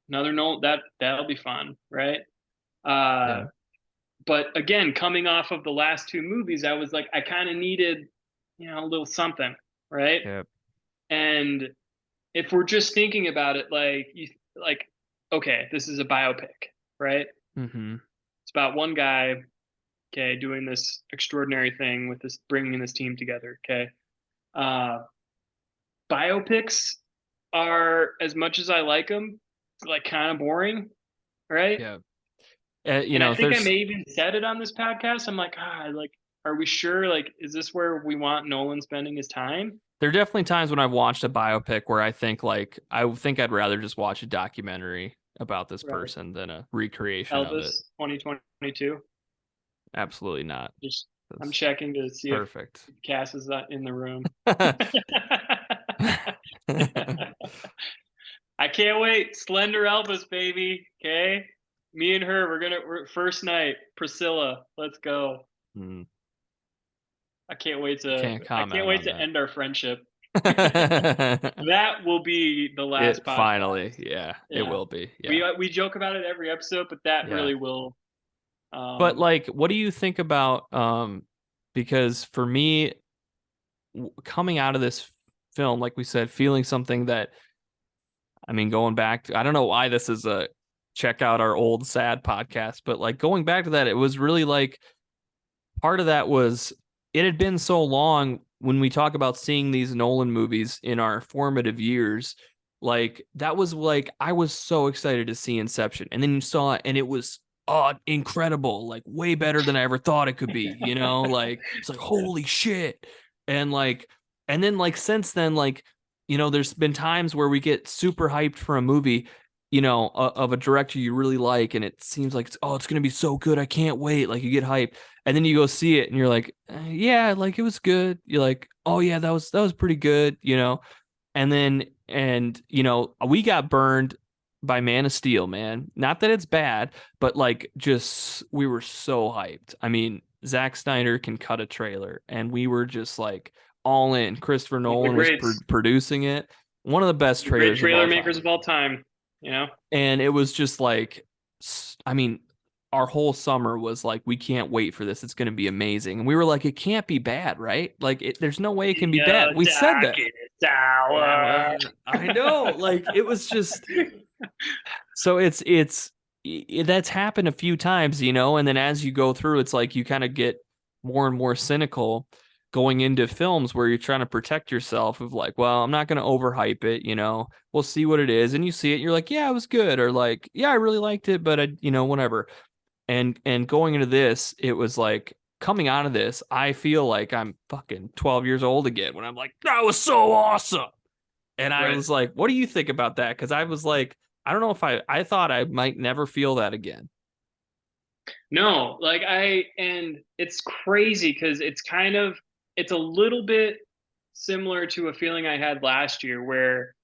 Speaker 2: another note that'll be fun, right?
Speaker 1: Yeah.
Speaker 2: But again, coming off of the last two movies, I was like, I kind of needed, a little something, right?
Speaker 1: Yeah.
Speaker 2: And if we're just thinking about it, like, okay, this is a biopic, right?
Speaker 1: Hmm.
Speaker 2: It's about one guy, okay, doing this extraordinary thing with this, bringing this team together, okay. Uh, Biopics are, as much as I like them, like kind of boring, right?
Speaker 1: Yeah.
Speaker 2: And I think I
Speaker 1: There's
Speaker 2: may even said it on this podcast. I'm like, like, are we sure? Like, is this where we want Nolan spending his time?
Speaker 1: there are definitely times when I've watched a biopic where I think I'd rather just watch a documentary about this
Speaker 2: Right.
Speaker 1: person than a recreation of it.
Speaker 2: Elvis 2022.
Speaker 1: Absolutely not.
Speaker 2: Just, I'm
Speaker 1: That's
Speaker 2: checking to see if
Speaker 1: perfect.
Speaker 2: Cass is not in the room. I can't wait. Slender Elvis, baby. Okay. Me and her, we're first night. Priscilla, let's go.
Speaker 1: Mm,
Speaker 2: I can't wait to
Speaker 1: can't
Speaker 2: I can't
Speaker 1: comment
Speaker 2: wait
Speaker 1: on
Speaker 2: to
Speaker 1: that.
Speaker 2: end our friendship. That will be the last
Speaker 1: It
Speaker 2: podcast.
Speaker 1: finally, yeah, it
Speaker 2: Yeah.
Speaker 1: will be.
Speaker 2: We
Speaker 1: Yeah.
Speaker 2: we joke about it every episode, but that
Speaker 1: Yeah.
Speaker 2: really will.
Speaker 1: But
Speaker 2: Um,
Speaker 1: like, what do you think about because for me coming out of this film, like we said, feeling something that, I mean, going back I don't know why this is a check out our old sad podcast, but like going back to that, it was really like part of that was it had been so long when we talk about seeing these Nolan movies in our formative years. Like that was like I was so excited to see Inception, and then you saw it, and it was incredible, like way better than I ever thought it could be. Like it's like holy shit, and like, and then like since then, like there's been times where we get super hyped for a movie, of a director you really like, and it seems like it's gonna be so good, I can't wait. Like you get hyped, and then you go see it, and you're like, yeah, like it was good. You're like, oh yeah, that was pretty good. And then we got burned by Man of Steel, man. Not that it's bad, but like just we were so hyped. I mean, Zack Snyder can cut a trailer, and we were just like all in. Christopher
Speaker 2: One of the
Speaker 1: Nolan was
Speaker 2: greats,
Speaker 1: producing it. One of the best
Speaker 2: the great
Speaker 1: trailers of
Speaker 2: trailer
Speaker 1: all
Speaker 2: makers
Speaker 1: time.
Speaker 2: of all time. You know,
Speaker 1: And it was just like, I mean, our whole summer was like, we can't wait for this. It's going to be amazing. And we were like, it can't be bad, right? Like, there's no way it can be bad. We said that. Yeah,
Speaker 2: Tower.
Speaker 1: well, I know. Like, it was just so that's happened a few times, and then as you go through, it's like you kind of get more and more cynical going into films where you're trying to protect yourself of like, well, I'm not going to overhype it. We'll see what it is. And you see it, and you're like, yeah, it was good, or like, yeah, I really liked it, but whatever. And going into this, it was like coming out of this, I feel like I'm fucking 12 years old again when I'm like, that was so awesome. And I
Speaker 2: Right.
Speaker 1: was like, what do you think about that? Because I was like, I don't know if I thought I might never feel that again.
Speaker 2: No, and it's crazy because it's a little bit similar to a feeling I had last year where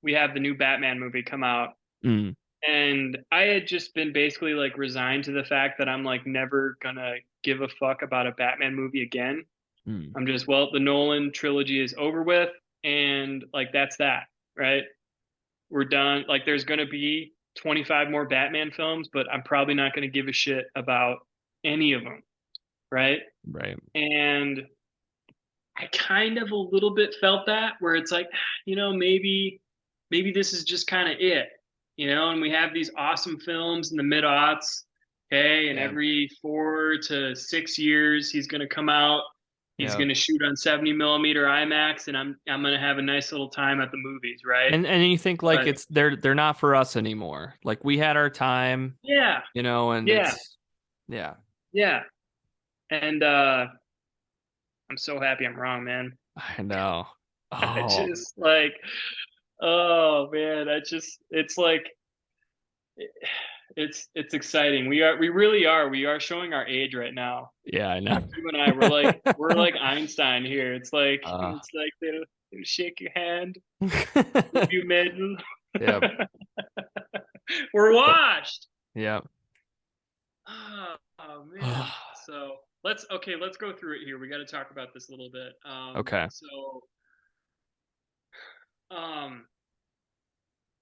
Speaker 2: we have the new Batman movie come out.
Speaker 1: Mm,
Speaker 2: And I had just been basically like resigned to the fact that I'm like never gonna give a fuck about a Batman movie again.
Speaker 1: mm,
Speaker 2: I'm just, well, the Nolan trilogy is over with, and like that's that, right? We're done. Like there's gonna be 25 more Batman films, but I'm probably not gonna give a shit about any of them, right?
Speaker 1: right.
Speaker 2: And I kind of a little bit felt that where it's like, maybe this is just kind of it, and we have these awesome films in the mid aughts. Okay. And
Speaker 1: Yeah.
Speaker 2: every 4 to 6 years, he's going to come out. He's
Speaker 1: Yeah.
Speaker 2: going to shoot on 70 millimeter IMAX, and I'm going to have a nice little time at the movies. Right.
Speaker 1: And you think like
Speaker 2: But
Speaker 1: they're not for us anymore. Like we had our time,
Speaker 2: yeah,
Speaker 1: and
Speaker 2: yeah,
Speaker 1: it's yeah.
Speaker 2: yeah. And, I'm so happy I'm wrong, man.
Speaker 1: I know.
Speaker 2: I
Speaker 1: Oh,
Speaker 2: just like, oh man, it's like, it's exciting. We are showing our age right now.
Speaker 1: yeah, I know.
Speaker 2: You and I, we're like Einstein here. It's like
Speaker 1: uh,
Speaker 2: they'll shake your hand, give you medal.
Speaker 1: yep,
Speaker 2: We're washed.
Speaker 1: yep.
Speaker 2: Oh man. So let's go through it here. We got to talk about this a little bit.
Speaker 1: Okay.
Speaker 2: So um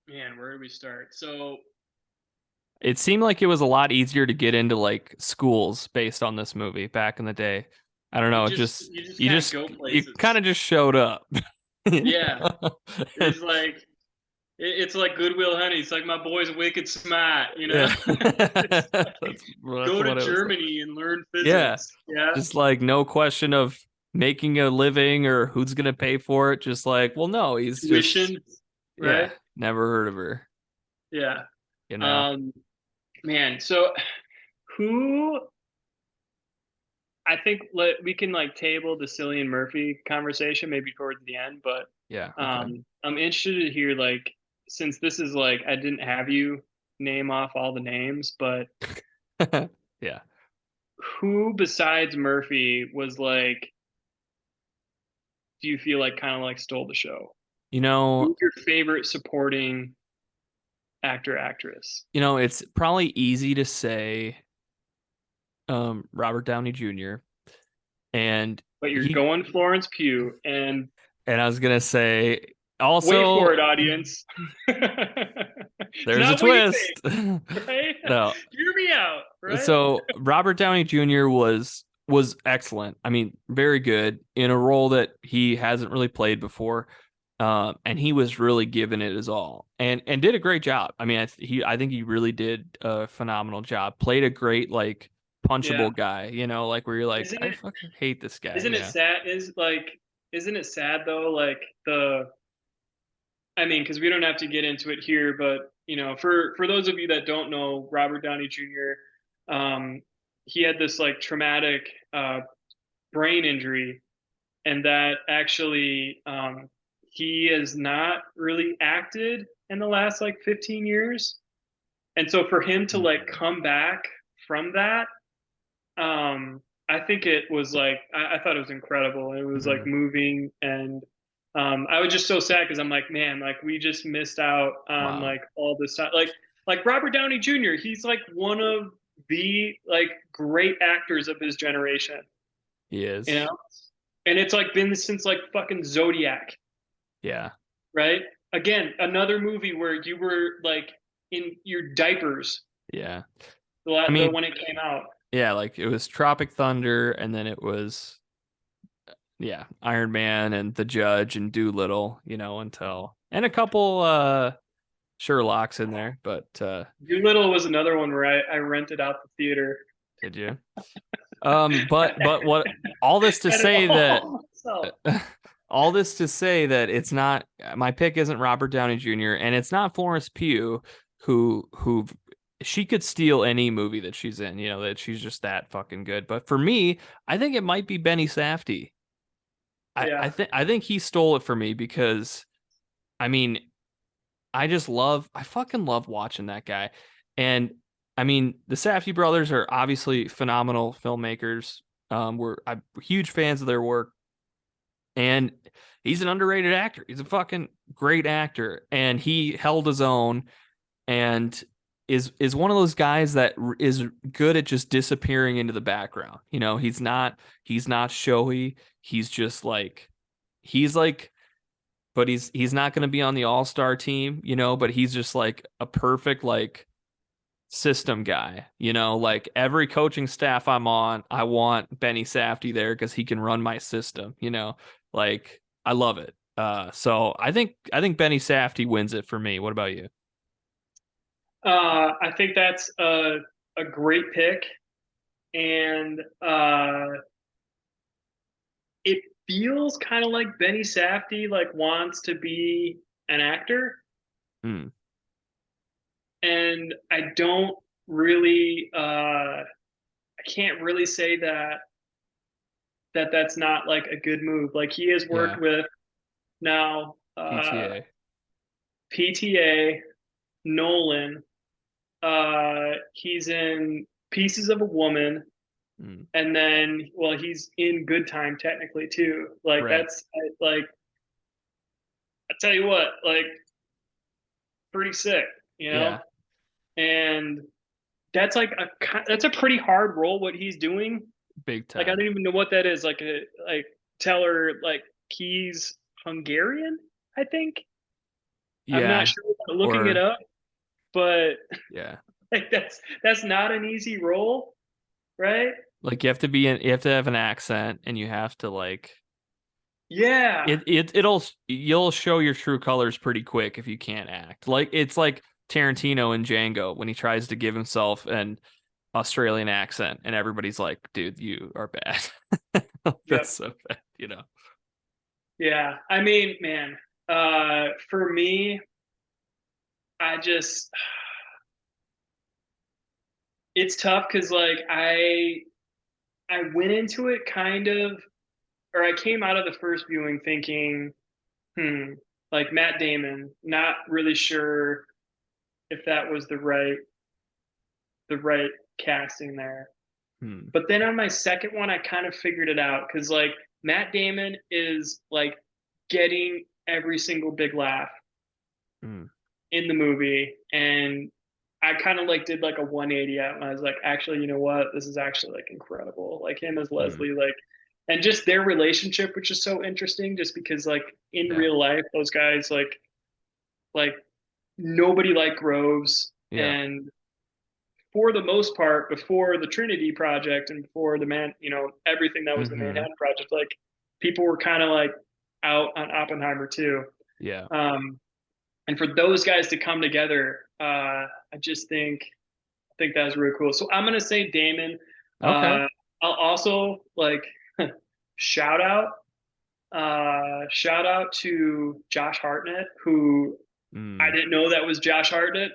Speaker 2: man, where do we start? So
Speaker 1: It seemed like it was a lot easier to get into like schools based on this movie back in the day. I don't know. It just
Speaker 2: you just
Speaker 1: you
Speaker 2: kind of
Speaker 1: just
Speaker 2: go
Speaker 1: you kind
Speaker 2: places.
Speaker 1: of just showed up.
Speaker 2: Yeah. It's like it's like Goodwill Hunting. It's like my boy's wicked smart,
Speaker 1: Yeah,
Speaker 2: It's like,
Speaker 1: that's
Speaker 2: go to
Speaker 1: what it was like.
Speaker 2: Germany and learn
Speaker 1: Yeah,
Speaker 2: physics. Yeah.
Speaker 1: just like no question of making a living or who's gonna pay for it. Just like, well, no, he's just
Speaker 2: Tuition,
Speaker 1: yeah,
Speaker 2: right?
Speaker 1: never heard of her.
Speaker 2: Yeah.
Speaker 1: You know,
Speaker 2: Um man, so who I think we can like table the Cillian Murphy conversation maybe towards the end, but
Speaker 1: yeah, okay,
Speaker 2: I'm interested to hear like since this is like I didn't have you name off all the names, but
Speaker 1: yeah.
Speaker 2: who besides Murphy was like do you feel like kind of like stole the show?
Speaker 1: You know,
Speaker 2: Who's your favorite supporting actor actress?
Speaker 1: it's probably easy to say Robert Downey Jr. and
Speaker 2: But you're
Speaker 1: he
Speaker 2: going Florence Pugh, and
Speaker 1: and I was gonna say
Speaker 2: wait for
Speaker 1: also
Speaker 2: it, audience. It's
Speaker 1: there's a
Speaker 2: not what you
Speaker 1: twist.
Speaker 2: think, right?
Speaker 1: No.
Speaker 2: Hear me out, right?
Speaker 1: So Robert Downey Jr. was excellent. I mean, very good in a role that he hasn't really played before. And he was really giving it his all, and did a great job. I mean, I think he really did a phenomenal job. Played a great like
Speaker 2: Yeah.
Speaker 1: punchable guy, you know, like where you're like,
Speaker 2: Isn't
Speaker 1: I
Speaker 2: it
Speaker 1: fucking hate this guy,
Speaker 2: isn't
Speaker 1: you
Speaker 2: it
Speaker 1: know?
Speaker 2: sad is like isn't it sad though like the I mean, because we don't have to get into it here, but for those of you that don't know, Robert Downey Jr. He had this like traumatic brain injury, and that actually he has not really acted in the last like 15 years, and so for him to like
Speaker 1: Mhm.
Speaker 2: come back from that, I think it was like I thought it was incredible. It was like
Speaker 1: Mhm.
Speaker 2: moving, and I was just so sad because I'm like, man, like we just missed out on
Speaker 1: Wow.
Speaker 2: like all this time. Like Robert Downey Jr. He's like one of the like great actors of his generation,
Speaker 1: He
Speaker 2: you
Speaker 1: is.
Speaker 2: know. And it's like been since like fucking Zodiac,
Speaker 1: Yeah.
Speaker 2: right? Again, another movie where you were like in your diapers
Speaker 1: Yeah. I
Speaker 2: the
Speaker 1: mean,
Speaker 2: when it came out.
Speaker 1: yeah, like it was Tropic Thunder, and then it was, yeah, Iron Man and The Judge and Doolittle, you know, until, and a couple Sherlock's in there, but
Speaker 2: Doolittle was another one where I rented out the theater.
Speaker 1: did you? But what, all this to
Speaker 2: Got it
Speaker 1: say that
Speaker 2: all myself.
Speaker 1: all this to say that it's not, my pick isn't Robert Downey Jr. and it's not Florence Pugh, who she could steal any movie that she's in, you know, that she's just that fucking good. But for me, I think it might be Benny Safdie.
Speaker 2: Yeah.
Speaker 1: I think he stole it for me because, I mean, I fucking love watching that guy. And I mean, the Safdie brothers are obviously phenomenal filmmakers. I'm huge fans of their work, and he's an underrated actor. He's a fucking great actor, and he held his own, and is one of those guys that is good at just disappearing into the background. You know, he's not showy. He's just like he's like but he's not going to be on the all-star team, you know, but he's just like a perfect like system guy, you know, like every coaching staff I'm on, I want Benny Safdie there because he can run my system, you know, like I love it. So I think Benny Safdie wins it for me. What about you?
Speaker 2: I think that's a great pick. And it feels kind of like Benny Safdie like wants to be an actor.
Speaker 1: Hmm.
Speaker 2: And I don't really I can't really say that's not like a good move. Like he has worked
Speaker 1: Yeah.
Speaker 2: with now
Speaker 1: PTA.
Speaker 2: PTA, Nolan, he's in Pieces of a Woman,
Speaker 1: Hmm.
Speaker 2: and then well he's in Good Time technically too. Like
Speaker 1: Right.
Speaker 2: that's like I tell you what, like pretty sick, you know?
Speaker 1: Yeah.
Speaker 2: And that's like that's a pretty hard role what he's doing.
Speaker 1: Big
Speaker 2: Like I
Speaker 1: time.
Speaker 2: don't even know what that is. Like tell her like he's Hungarian, I think. I'm not
Speaker 1: Yeah.
Speaker 2: sure without looking it
Speaker 1: Or
Speaker 2: up, but
Speaker 1: yeah.
Speaker 2: like that's not an easy role, right?
Speaker 1: Like you have to be in, you have to have an accent and you have to like
Speaker 2: Yeah.
Speaker 1: it'll you'll show your true colors pretty quick if you can't act. Like it's like Tarantino in Django when he tries to give himself an Australian accent and everybody's like, "Dude, you are bad." That's
Speaker 2: Yep.
Speaker 1: so bad, you know.
Speaker 2: Yeah. I mean, man, for me, I just it's tough because like I went into it kind of or I came out of the first viewing thinking, hmm, like Matt Damon, not really sure if that was the right casting there.
Speaker 1: Hmm.
Speaker 2: But then on my second one, I kind of figured it out because like Matt Damon is like getting every single big laugh
Speaker 1: Hmm.
Speaker 2: in the movie, and I kind of like did like a 180 out, and I was like, actually, you know what? This is actually like incredible. Like him as
Speaker 1: Hmm.
Speaker 2: Leslie, like, and just their relationship, which is so interesting, just because like in
Speaker 1: Yeah.
Speaker 2: real life, those guys like nobody liked Groves,
Speaker 1: Yeah.
Speaker 2: and for the most part, before the Trinity Project and before the man, everything that was the
Speaker 1: Hmm.
Speaker 2: Manhattan Project, like people were kind of like out on Oppenheimer too.
Speaker 1: Yeah.
Speaker 2: Um, and for those guys to come together, I just think that was really cool. So I'm gonna say Damon.
Speaker 1: Okay.
Speaker 2: Uh, I'll also like shout out shout out to Josh Hartnett, who I
Speaker 1: Mm,
Speaker 2: didn't know that was Josh Hartnett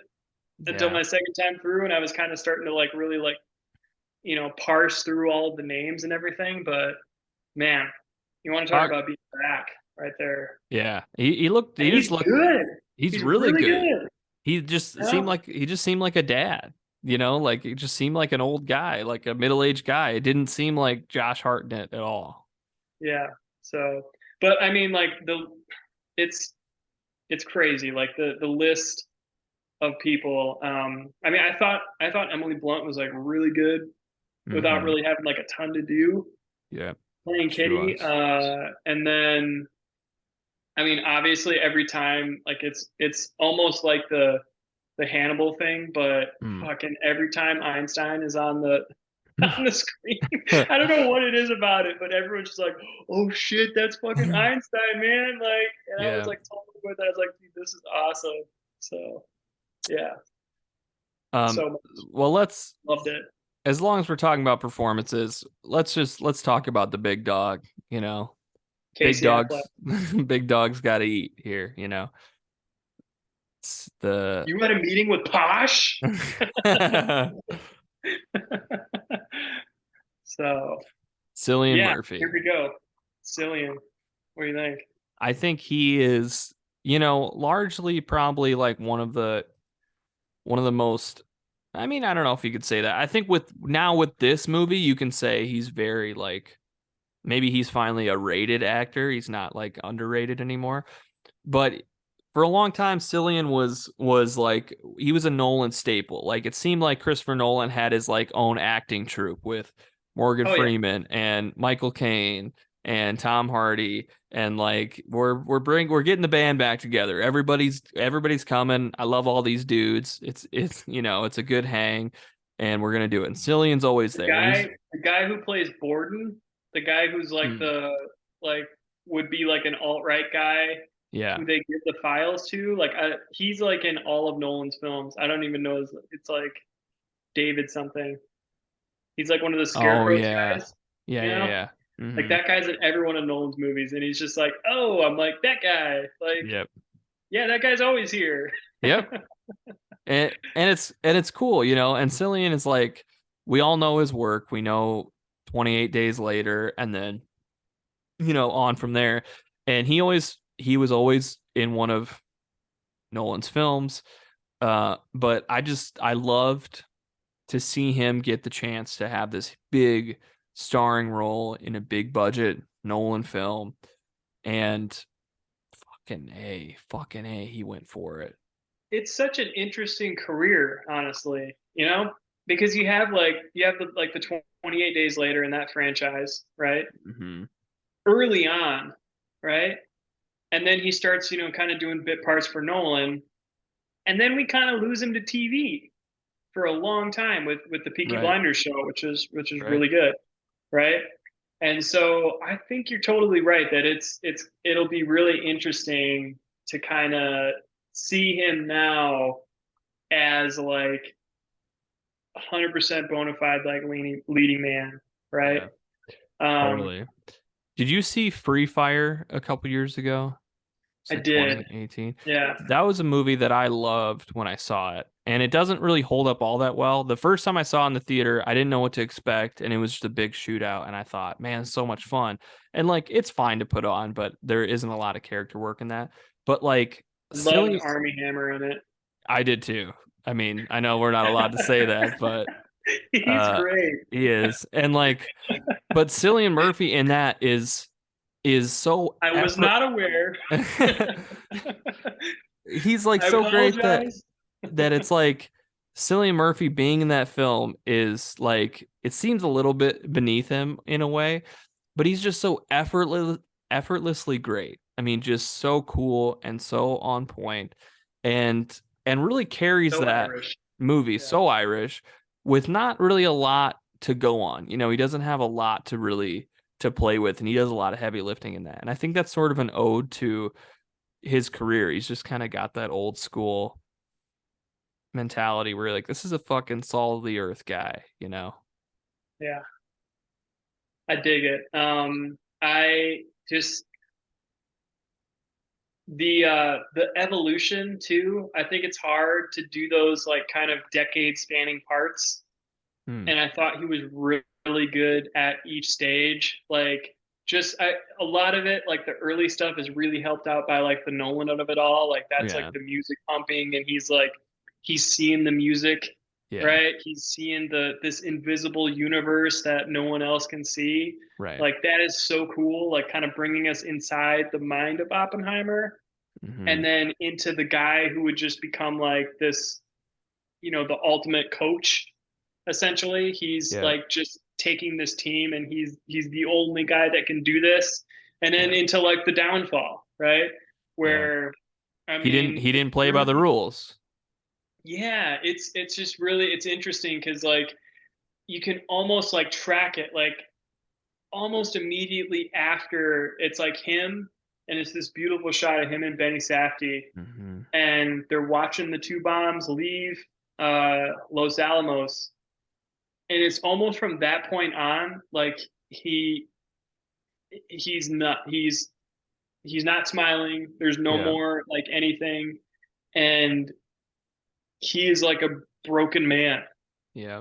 Speaker 2: until
Speaker 1: yeah.
Speaker 2: my second time through, and I was kind of starting to like really like parse through all of the names and everything. But man, you want to talk
Speaker 1: Talk.
Speaker 2: about being back right there,
Speaker 1: Yeah. He looked.
Speaker 2: and
Speaker 1: He just
Speaker 2: he's
Speaker 1: looked.
Speaker 2: good.
Speaker 1: He's
Speaker 2: He's
Speaker 1: really
Speaker 2: really
Speaker 1: good.
Speaker 2: good. You know?
Speaker 1: He just seemed like a dad. You know, like he just seemed like an old guy, like a middle-aged guy. It didn't seem like Josh Hartnett at all.
Speaker 2: Yeah. So, but I mean, like it's it's crazy. Like the list of people. I mean, I thought Emily Blunt was like really good without
Speaker 1: Mm-hmm.
Speaker 2: really having like a ton to do
Speaker 1: Yeah,
Speaker 2: playing
Speaker 1: she
Speaker 2: Kitty.
Speaker 1: was.
Speaker 2: And then I mean, obviously every time like it's almost like the Hannibal thing, but
Speaker 1: Mm.
Speaker 2: fucking every time Einstein is on the on the screen, I don't know what it is about it, but everyone's just like, "Oh shit, that's fucking Einstein, man!" Like, and I was
Speaker 1: Yeah.
Speaker 2: like, totally with it. I was like, "Dude, this is awesome." So yeah,
Speaker 1: Um,
Speaker 2: so much
Speaker 1: well,
Speaker 2: loved it.
Speaker 1: as long as we're talking about performances, let's talk about the big dog, you know. Big
Speaker 2: Casey Affleck.
Speaker 1: dogs big dogs got to eat here, you know. It's the
Speaker 2: You had a meeting with Posh? So
Speaker 1: Cillian
Speaker 2: yeah, here
Speaker 1: Murphy.
Speaker 2: we go. Cillian, what do you think?
Speaker 1: I think he is, you know, largely probably like one of the most, I mean, I don't know if you could say that. I think with this movie, you can say he's very like, maybe he's finally a rated actor. He's not like underrated anymore. But for a long time, Cillian was like he was a Nolan staple. Like it seemed like Christopher Nolan had his like own acting troupe with Morgan
Speaker 2: Oh yeah,
Speaker 1: Freeman and Michael Caine and Tom Hardy, and like we're getting the band back together. Everybody's coming. I love all these dudes. It's you know it's a good hang, and we're gonna do it. And Cillian's always
Speaker 2: the
Speaker 1: there, and he's
Speaker 2: the guy who plays Borden, the guy who's like
Speaker 1: mm,
Speaker 2: the like would be like an alt right guy
Speaker 1: yeah.
Speaker 2: who they give the files to. Like he's like in all of Nolan's films. I don't even know his. It's like David something. He's like one of the
Speaker 1: Oh
Speaker 2: Scarecrows
Speaker 1: yeah,
Speaker 2: guys.
Speaker 1: yeah,
Speaker 2: You
Speaker 1: yeah,
Speaker 2: know,
Speaker 1: yeah.
Speaker 2: like
Speaker 1: Mm-hmm.
Speaker 2: that guy's in every one of Nolan's movies, and he's just like, oh, I'm like that guy. Like,
Speaker 1: Yep.
Speaker 2: yeah, that guy's always here.
Speaker 1: Yep. And it's cool, you know. And Cillian is like, we all know his work. We know 28 Days Later, and then on from there. And he was always in one of Nolan's films. But I loved to see him get the chance to have this big starring role in a big budget Nolan film, and fucking a, he went for it.
Speaker 2: It's such an interesting career, honestly. Because you have the 28 Days Later in that franchise, right?
Speaker 1: Hmm.
Speaker 2: Early on, right? And then he starts, kind of doing bit parts for Nolan, and then we kind of lose him to TV for a long time with the Peaky
Speaker 1: Right,
Speaker 2: Blinders show, which is
Speaker 1: right.
Speaker 2: really good, right? And so I think you're totally right that it'll be really interesting to kind of see him now as like 100% bona fide like leading man, right?
Speaker 1: Yeah.
Speaker 2: Um,
Speaker 1: Totally. Did you see Free Fire a couple years ago? It's
Speaker 2: I
Speaker 1: like
Speaker 2: did,
Speaker 1: 2018.
Speaker 2: yeah.
Speaker 1: That was a movie that I loved when I saw it. And it doesn't really hold up all that well. The first time I saw it in the theater, I didn't know what to expect, and it was just a big shootout. And I thought, man, it's so much fun. And like, it's fine to put on, but there isn't a lot of character work in that. But like,
Speaker 2: I loved
Speaker 1: silly,
Speaker 2: Army Hammer in it.
Speaker 1: I did too. I mean, I know we're not allowed to say that, but
Speaker 2: He's
Speaker 1: uh,
Speaker 2: great.
Speaker 1: he is. And like, but Cillian Murphy in that is so
Speaker 2: I was
Speaker 1: effort.
Speaker 2: not aware.
Speaker 1: He's like
Speaker 2: I
Speaker 1: so great that
Speaker 2: apologize.
Speaker 1: it's like Cillian Murphy being in that film is like it seems a little bit beneath him in a way, but he's just so effortlessly great. I mean, just so cool and so on point, and really carries
Speaker 2: So
Speaker 1: that
Speaker 2: Irish.
Speaker 1: movie
Speaker 2: Yeah.
Speaker 1: so Irish with not really a lot to go on. You know, he doesn't have a lot to really to play with, and he does a lot of heavy lifting in that. And I think that's sort of an ode to his career. He's just kind of got that old school mentality where you're like, this is a fucking Saul of the Earth guy, you know?
Speaker 2: Yeah, I dig it. I just the evolution too. I think it's hard to do those like kind of decade spanning parts,
Speaker 1: Hmm.
Speaker 2: and I thought he was really good at each stage. Like a lot of it, like the early stuff, is really helped out by like the Nolan of it all. Like that's like
Speaker 1: Yeah.
Speaker 2: the music pumping, and he's seeing the music,
Speaker 1: Yeah.
Speaker 2: right? He's seeing this invisible universe that no one else can see.
Speaker 1: Right.
Speaker 2: Like that is so cool. Like kind of bringing us inside the mind of Oppenheimer,
Speaker 1: Hmm.
Speaker 2: and then into the guy who would just become like this, the ultimate coach. Essentially, he's
Speaker 1: Yeah.
Speaker 2: like just taking this team, and he's the only guy that can do this. And then
Speaker 1: Yeah.
Speaker 2: into like the downfall, right?
Speaker 1: Yeah.
Speaker 2: Where I
Speaker 1: He didn't.
Speaker 2: mean,
Speaker 1: He
Speaker 2: it's
Speaker 1: didn't play by the
Speaker 2: really,
Speaker 1: rules.
Speaker 2: yeah, it's just really it's interesting because like you can almost like track it like almost immediately after it's like him, and it's this beautiful shot of him and Benny Safdie,
Speaker 1: Hmm.
Speaker 2: and they're watching the two bombs leave Los Alamos, and it's almost from that point on, like he he's not he's not smiling. There's no
Speaker 1: Yeah.
Speaker 2: more like anything, and he is like a broken man,
Speaker 1: Yeah.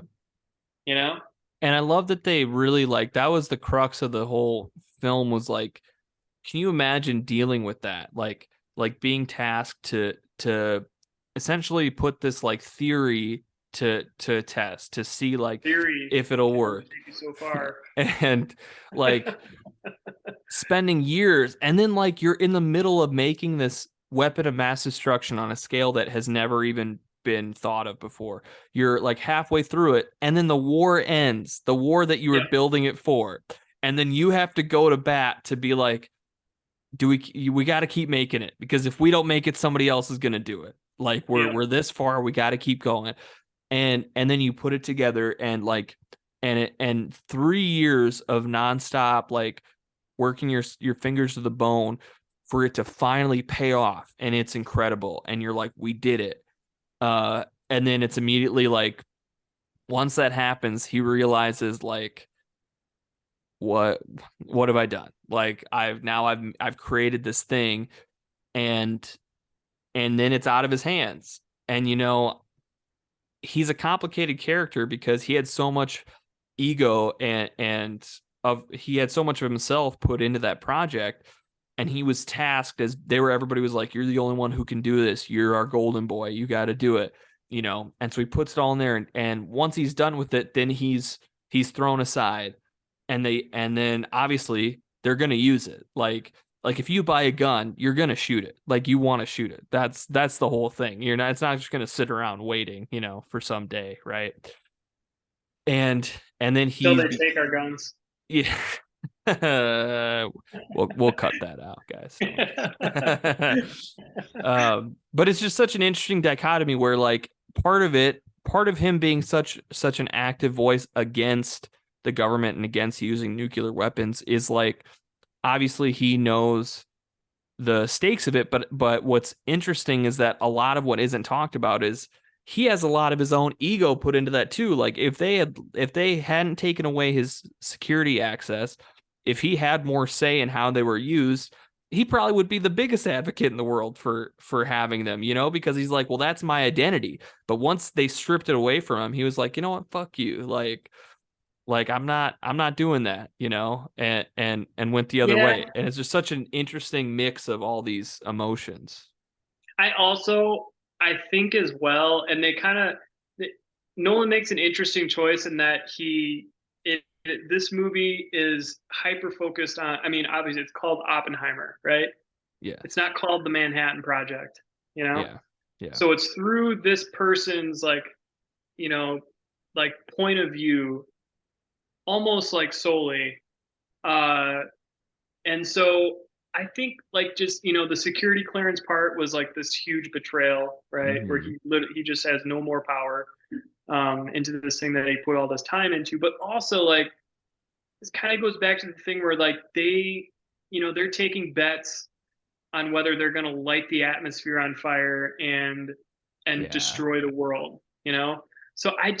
Speaker 2: you know?
Speaker 1: And I love that they really like that was the crux of the whole film was like, can you imagine dealing with that? Like being tasked to essentially put this like theory to test to see like
Speaker 2: Theory
Speaker 1: if it'll
Speaker 2: can only
Speaker 1: work.
Speaker 2: take you so far.
Speaker 1: And like spending years and then like you're in the middle of making this weapon of mass destruction on a scale that has never even been thought of before. You're like halfway through it and then the war ends, the war that you were
Speaker 2: Yeah,
Speaker 1: building it for. And then you have to go to bat to be like, do we got to keep making it because if we don't make it somebody else is going to do it. Like we're
Speaker 2: yeah,
Speaker 1: we're this far, we got to keep going. And then you put it together and like and 3 years of nonstop like working your fingers to the bone for it to finally pay off and it's incredible and you're like we did it and then it's immediately like once that happens he realizes like what what have I done like I've created this thing and then it's out of his hands and he's a complicated character because he had so much ego and of he had so much of himself put into that project and he was tasked as everybody was like you're the only one who can do this, you're our golden boy, you got to do it, and so he puts it all in there and once he's done with it then he's thrown aside and then obviously they're going to use it like if you buy a gun you're going to shoot it, like you want to shoot it, that's the whole thing, you're not it's not just going to sit around waiting for some day, right? And then
Speaker 2: till
Speaker 1: he's
Speaker 2: they take our guns.
Speaker 1: yeah. We'll cut that out, guys. Don't. But it's just such an interesting dichotomy where like part of him being such an active voice against the government and against using nuclear weapons is like obviously he knows the stakes of it, but what's interesting is that a lot of what isn't talked about is he has a lot of his own ego put into that too. Like if they hadn't taken away his security access, if he had more say in how they were used, he probably would be the biggest advocate in the world for having them, because he's like, well, that's my identity. But once they stripped it away from him, he was like, you know what, fuck you. Like I'm not doing that, and went the other
Speaker 2: Yeah,
Speaker 1: way. And it's just such an interesting mix of all these emotions.
Speaker 2: I think as well, and they kind of Nolan makes an interesting choice in that this movie is hyper focused on. I mean, obviously it's called Oppenheimer, right? It's
Speaker 1: Yes.
Speaker 2: not called the Manhattan Project, you know.
Speaker 1: Yeah. Yeah.
Speaker 2: So it's through this person's you know like point of view, almost like solely. Uh, and so I think like just the security clearance part was like this huge betrayal, right? Where
Speaker 1: Hmm.
Speaker 2: he just has no more power into this thing that he put all this time into. But also like this kind of goes back to the thing where like they're taking bets on whether they're going to light the atmosphere on fire and
Speaker 1: Yeah.
Speaker 2: destroy the world. So I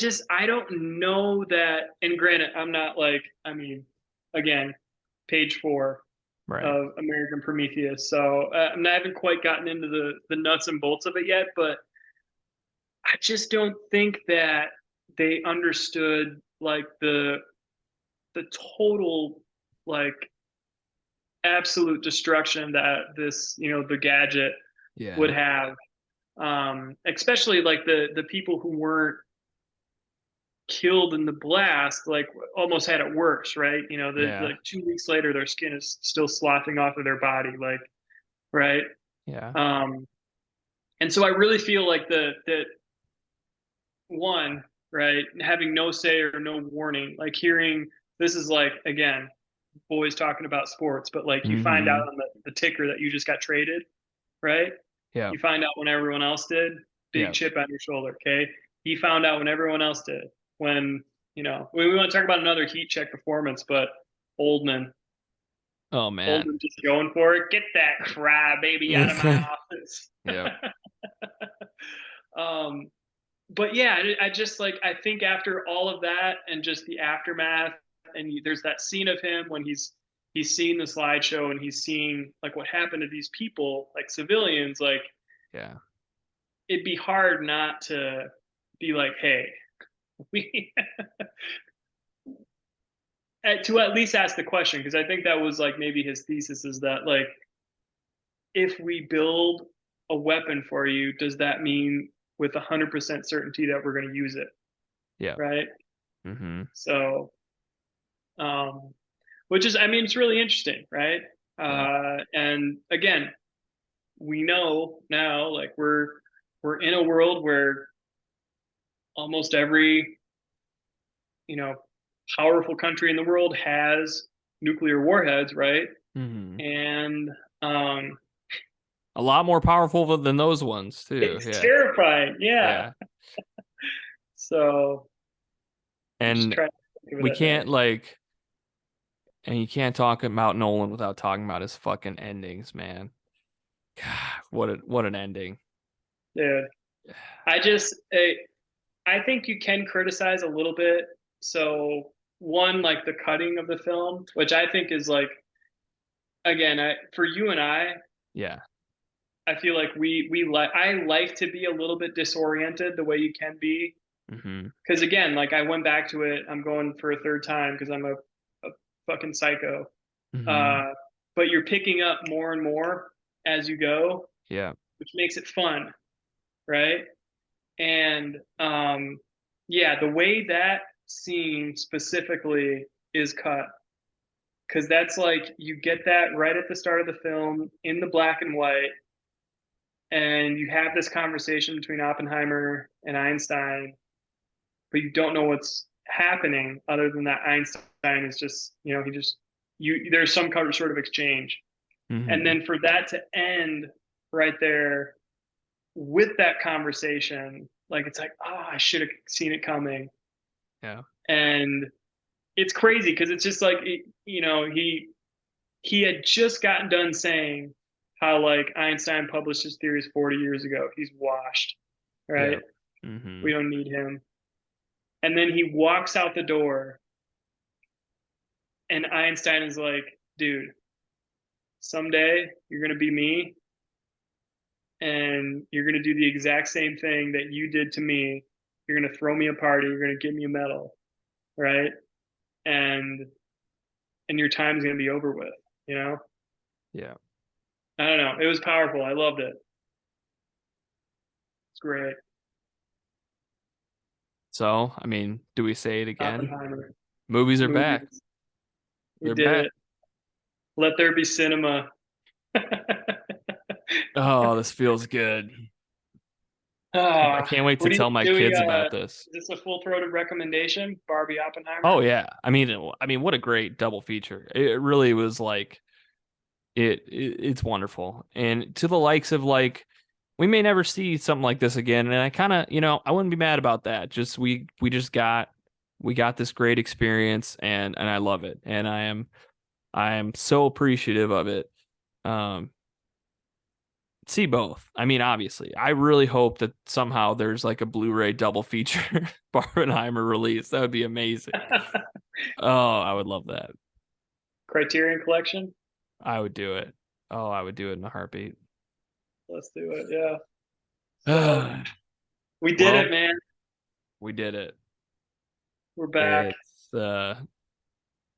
Speaker 2: don't know that. And granted, I'm not like, I mean, again, page 4
Speaker 1: Right.
Speaker 2: of American Prometheus. So I haven't quite gotten into the nuts and bolts of it yet, but I just don't think that they understood like the total like absolute destruction that this, the gadget would
Speaker 1: Yeah.
Speaker 2: have. Especially like the people who weren't killed in the blast, like almost had it worse, right?
Speaker 1: Yeah.
Speaker 2: Like 2 weeks later, their skin is still sloughing off of their body, like, right?
Speaker 1: Yeah.
Speaker 2: Um, and so I really feel like that one, right, having no say or no warning, like hearing this is like again, boys talking about sports, but like you find out
Speaker 1: Mm-hmm.
Speaker 2: on the ticker that you just got traded, right?
Speaker 1: Yeah.
Speaker 2: You find out when everyone else did, big
Speaker 1: Yeah.
Speaker 2: chip on your shoulder. Okay. He found out when everyone else did. When, we want to talk about another heat check performance, but Oldman,
Speaker 1: Oh man.
Speaker 2: Oldman just going for it. Get that cry baby out of my office.
Speaker 1: Yeah.
Speaker 2: um, but yeah, I just like, I think after all of that and just the aftermath, and there's that scene of him when he's seeing the slideshow and he's seeing like what happened to these people, like civilians, like
Speaker 1: Yeah.
Speaker 2: it'd be hard not to be like, hey, we to at least ask the question, because I think that was like maybe his thesis is that like if we build a weapon for you, does that mean with 100% certainty that we're going to use it,
Speaker 1: Yeah.
Speaker 2: right?
Speaker 1: Mm-hmm.
Speaker 2: So, um, which is, I mean, it's really interesting, right?
Speaker 1: Yeah.
Speaker 2: And again, we know now, like we're in a world where almost every you know powerful country in the world has nuclear warheads, right?
Speaker 1: Mm-hmm.
Speaker 2: And um,
Speaker 1: A lot more powerful than those ones too.
Speaker 2: it's
Speaker 1: Yeah.
Speaker 2: terrifying. Yeah.
Speaker 1: Yeah.
Speaker 2: So I'm just
Speaker 1: And
Speaker 2: trying to think of
Speaker 1: we
Speaker 2: it at
Speaker 1: can't
Speaker 2: that.
Speaker 1: like, and you can't talk about Nolan without talking about his fucking endings, man. God, what an ending.
Speaker 2: Dude, I just I think you can criticize a little bit. So one, like the cutting of the film, which I think is like again, for you and
Speaker 1: Yeah.
Speaker 2: I feel like we like I like to be a little bit disoriented the way you can be,
Speaker 1: Mm-hmm.
Speaker 2: because again, like I went back to it. I'm going for a third time because I'm a fucking psycho.
Speaker 1: Mm-hmm.
Speaker 2: Uh, but you're picking up more and more as you go,
Speaker 1: Yeah.
Speaker 2: which makes it fun, right? And yeah, the way that scene specifically is cut, because that's like you get that right at the start of the film in the black and white, and you have this conversation between Oppenheimer and Einstein, but you don't know what's happening other than that Einstein is just, he just there's some kind of sort of exchange. And
Speaker 1: Mm-hmm.
Speaker 2: then for that to end right there with that conversation, like it's like, oh, I should have seen it coming.
Speaker 1: Yeah.
Speaker 2: And it's crazy because it's just like, he had just gotten done saying how like Einstein published his theories 40 years ago. He's washed,
Speaker 1: Yeah.
Speaker 2: right?
Speaker 1: Mm-hmm.
Speaker 2: We don't need him. And then he walks out the door, and Einstein is like, dude, someday you're going to be me, and you're going to do the exact same thing that you did to me. You're going to throw me a party. You're going to give me a medal, right? And your time's going to be over with, you know?
Speaker 1: Yeah.
Speaker 2: I don't know. It was powerful. I loved it. It's great.
Speaker 1: So, I mean, do we say it again?
Speaker 2: Oppenheimer
Speaker 1: Movies are back.
Speaker 2: movies. We
Speaker 1: They're
Speaker 2: did
Speaker 1: back.
Speaker 2: it. Let there be cinema.
Speaker 1: Oh, this feels good. I
Speaker 2: Ah,
Speaker 1: can't wait to
Speaker 2: what do
Speaker 1: tell
Speaker 2: you
Speaker 1: my
Speaker 2: do? We
Speaker 1: kids about this.
Speaker 2: is this a full throated recommendation? Barbie
Speaker 1: Oh
Speaker 2: Oppenheimer.
Speaker 1: yeah. I mean, what a great double feature. It really was like it's wonderful. And to the likes of like we may never see something like this again. And I kind of, I wouldn't be mad about that. Just we just got this great experience and I love it. And I am so appreciative of it. Um see both. I mean, obviously, I really hope that somehow there's like a Blu-ray double feature Barbenheimer release. That would be amazing. Oh, I would love that.
Speaker 2: Criterion Collection.
Speaker 1: I would do it. Oh, I would do it in a heartbeat.
Speaker 2: Let's do it. Yeah. So we did it,
Speaker 1: Well,
Speaker 2: man.
Speaker 1: we did it.
Speaker 2: We're back.
Speaker 1: It's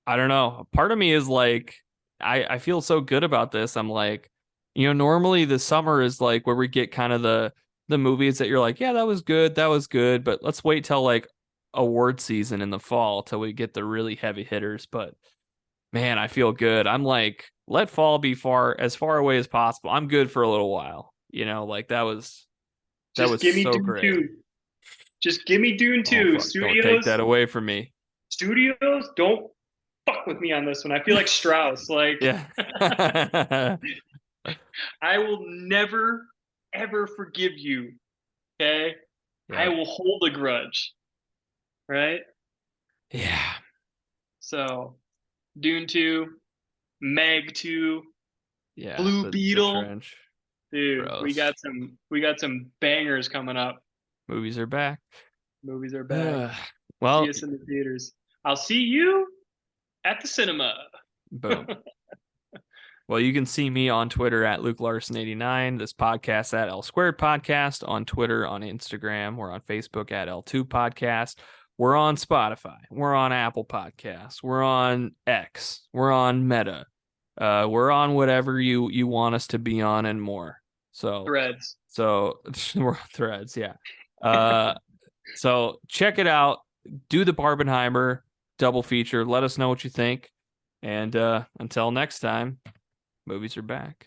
Speaker 1: I don't know. Part of me is like I feel so good about this. I'm like, normally the summer is like where we get kind of the movies that you're like, yeah, that was good, but let's wait till like award season in the fall till we get the really heavy hitters. But man, I feel good. I'm like, let fall be far away as possible. I'm good for a little while. Like that
Speaker 2: Just
Speaker 1: was
Speaker 2: give me
Speaker 1: so
Speaker 2: Dune
Speaker 1: great.
Speaker 2: 2. Just give me Dune
Speaker 1: Oh
Speaker 2: 2.
Speaker 1: fuck, don't take
Speaker 2: Studios,
Speaker 1: that away from me.
Speaker 2: studios, don't fuck with me on this one. I feel like Strauss. Like,
Speaker 1: Yeah.
Speaker 2: I will never, ever forgive you. Okay. I
Speaker 1: Yep.
Speaker 2: will hold a grudge. Right.
Speaker 1: Yeah.
Speaker 2: So, Dune 2, Meg 2,
Speaker 1: Yeah,
Speaker 2: Blue
Speaker 1: the
Speaker 2: Beetle.
Speaker 1: trench.
Speaker 2: Dude,
Speaker 1: Gross.
Speaker 2: we got some bangers coming up.
Speaker 1: Movies are back.
Speaker 2: Movies are back. See
Speaker 1: Well,
Speaker 2: us in the theaters. I'll see you at the cinema.
Speaker 1: boom. Well, you can see me on Twitter at Luke Larson89, this podcast at L Squared Podcast, on Twitter, on Instagram. We're on Facebook at L2 Podcast. We're on Spotify. We're on Apple Podcasts. We're on X. We're on Meta. We're on whatever you want us to be on and more. So
Speaker 2: Threads.
Speaker 1: so we're on Threads, yeah. Uh so check it out. Do the Barbenheimer double feature. Let us know what you think. And until next time, movies are back.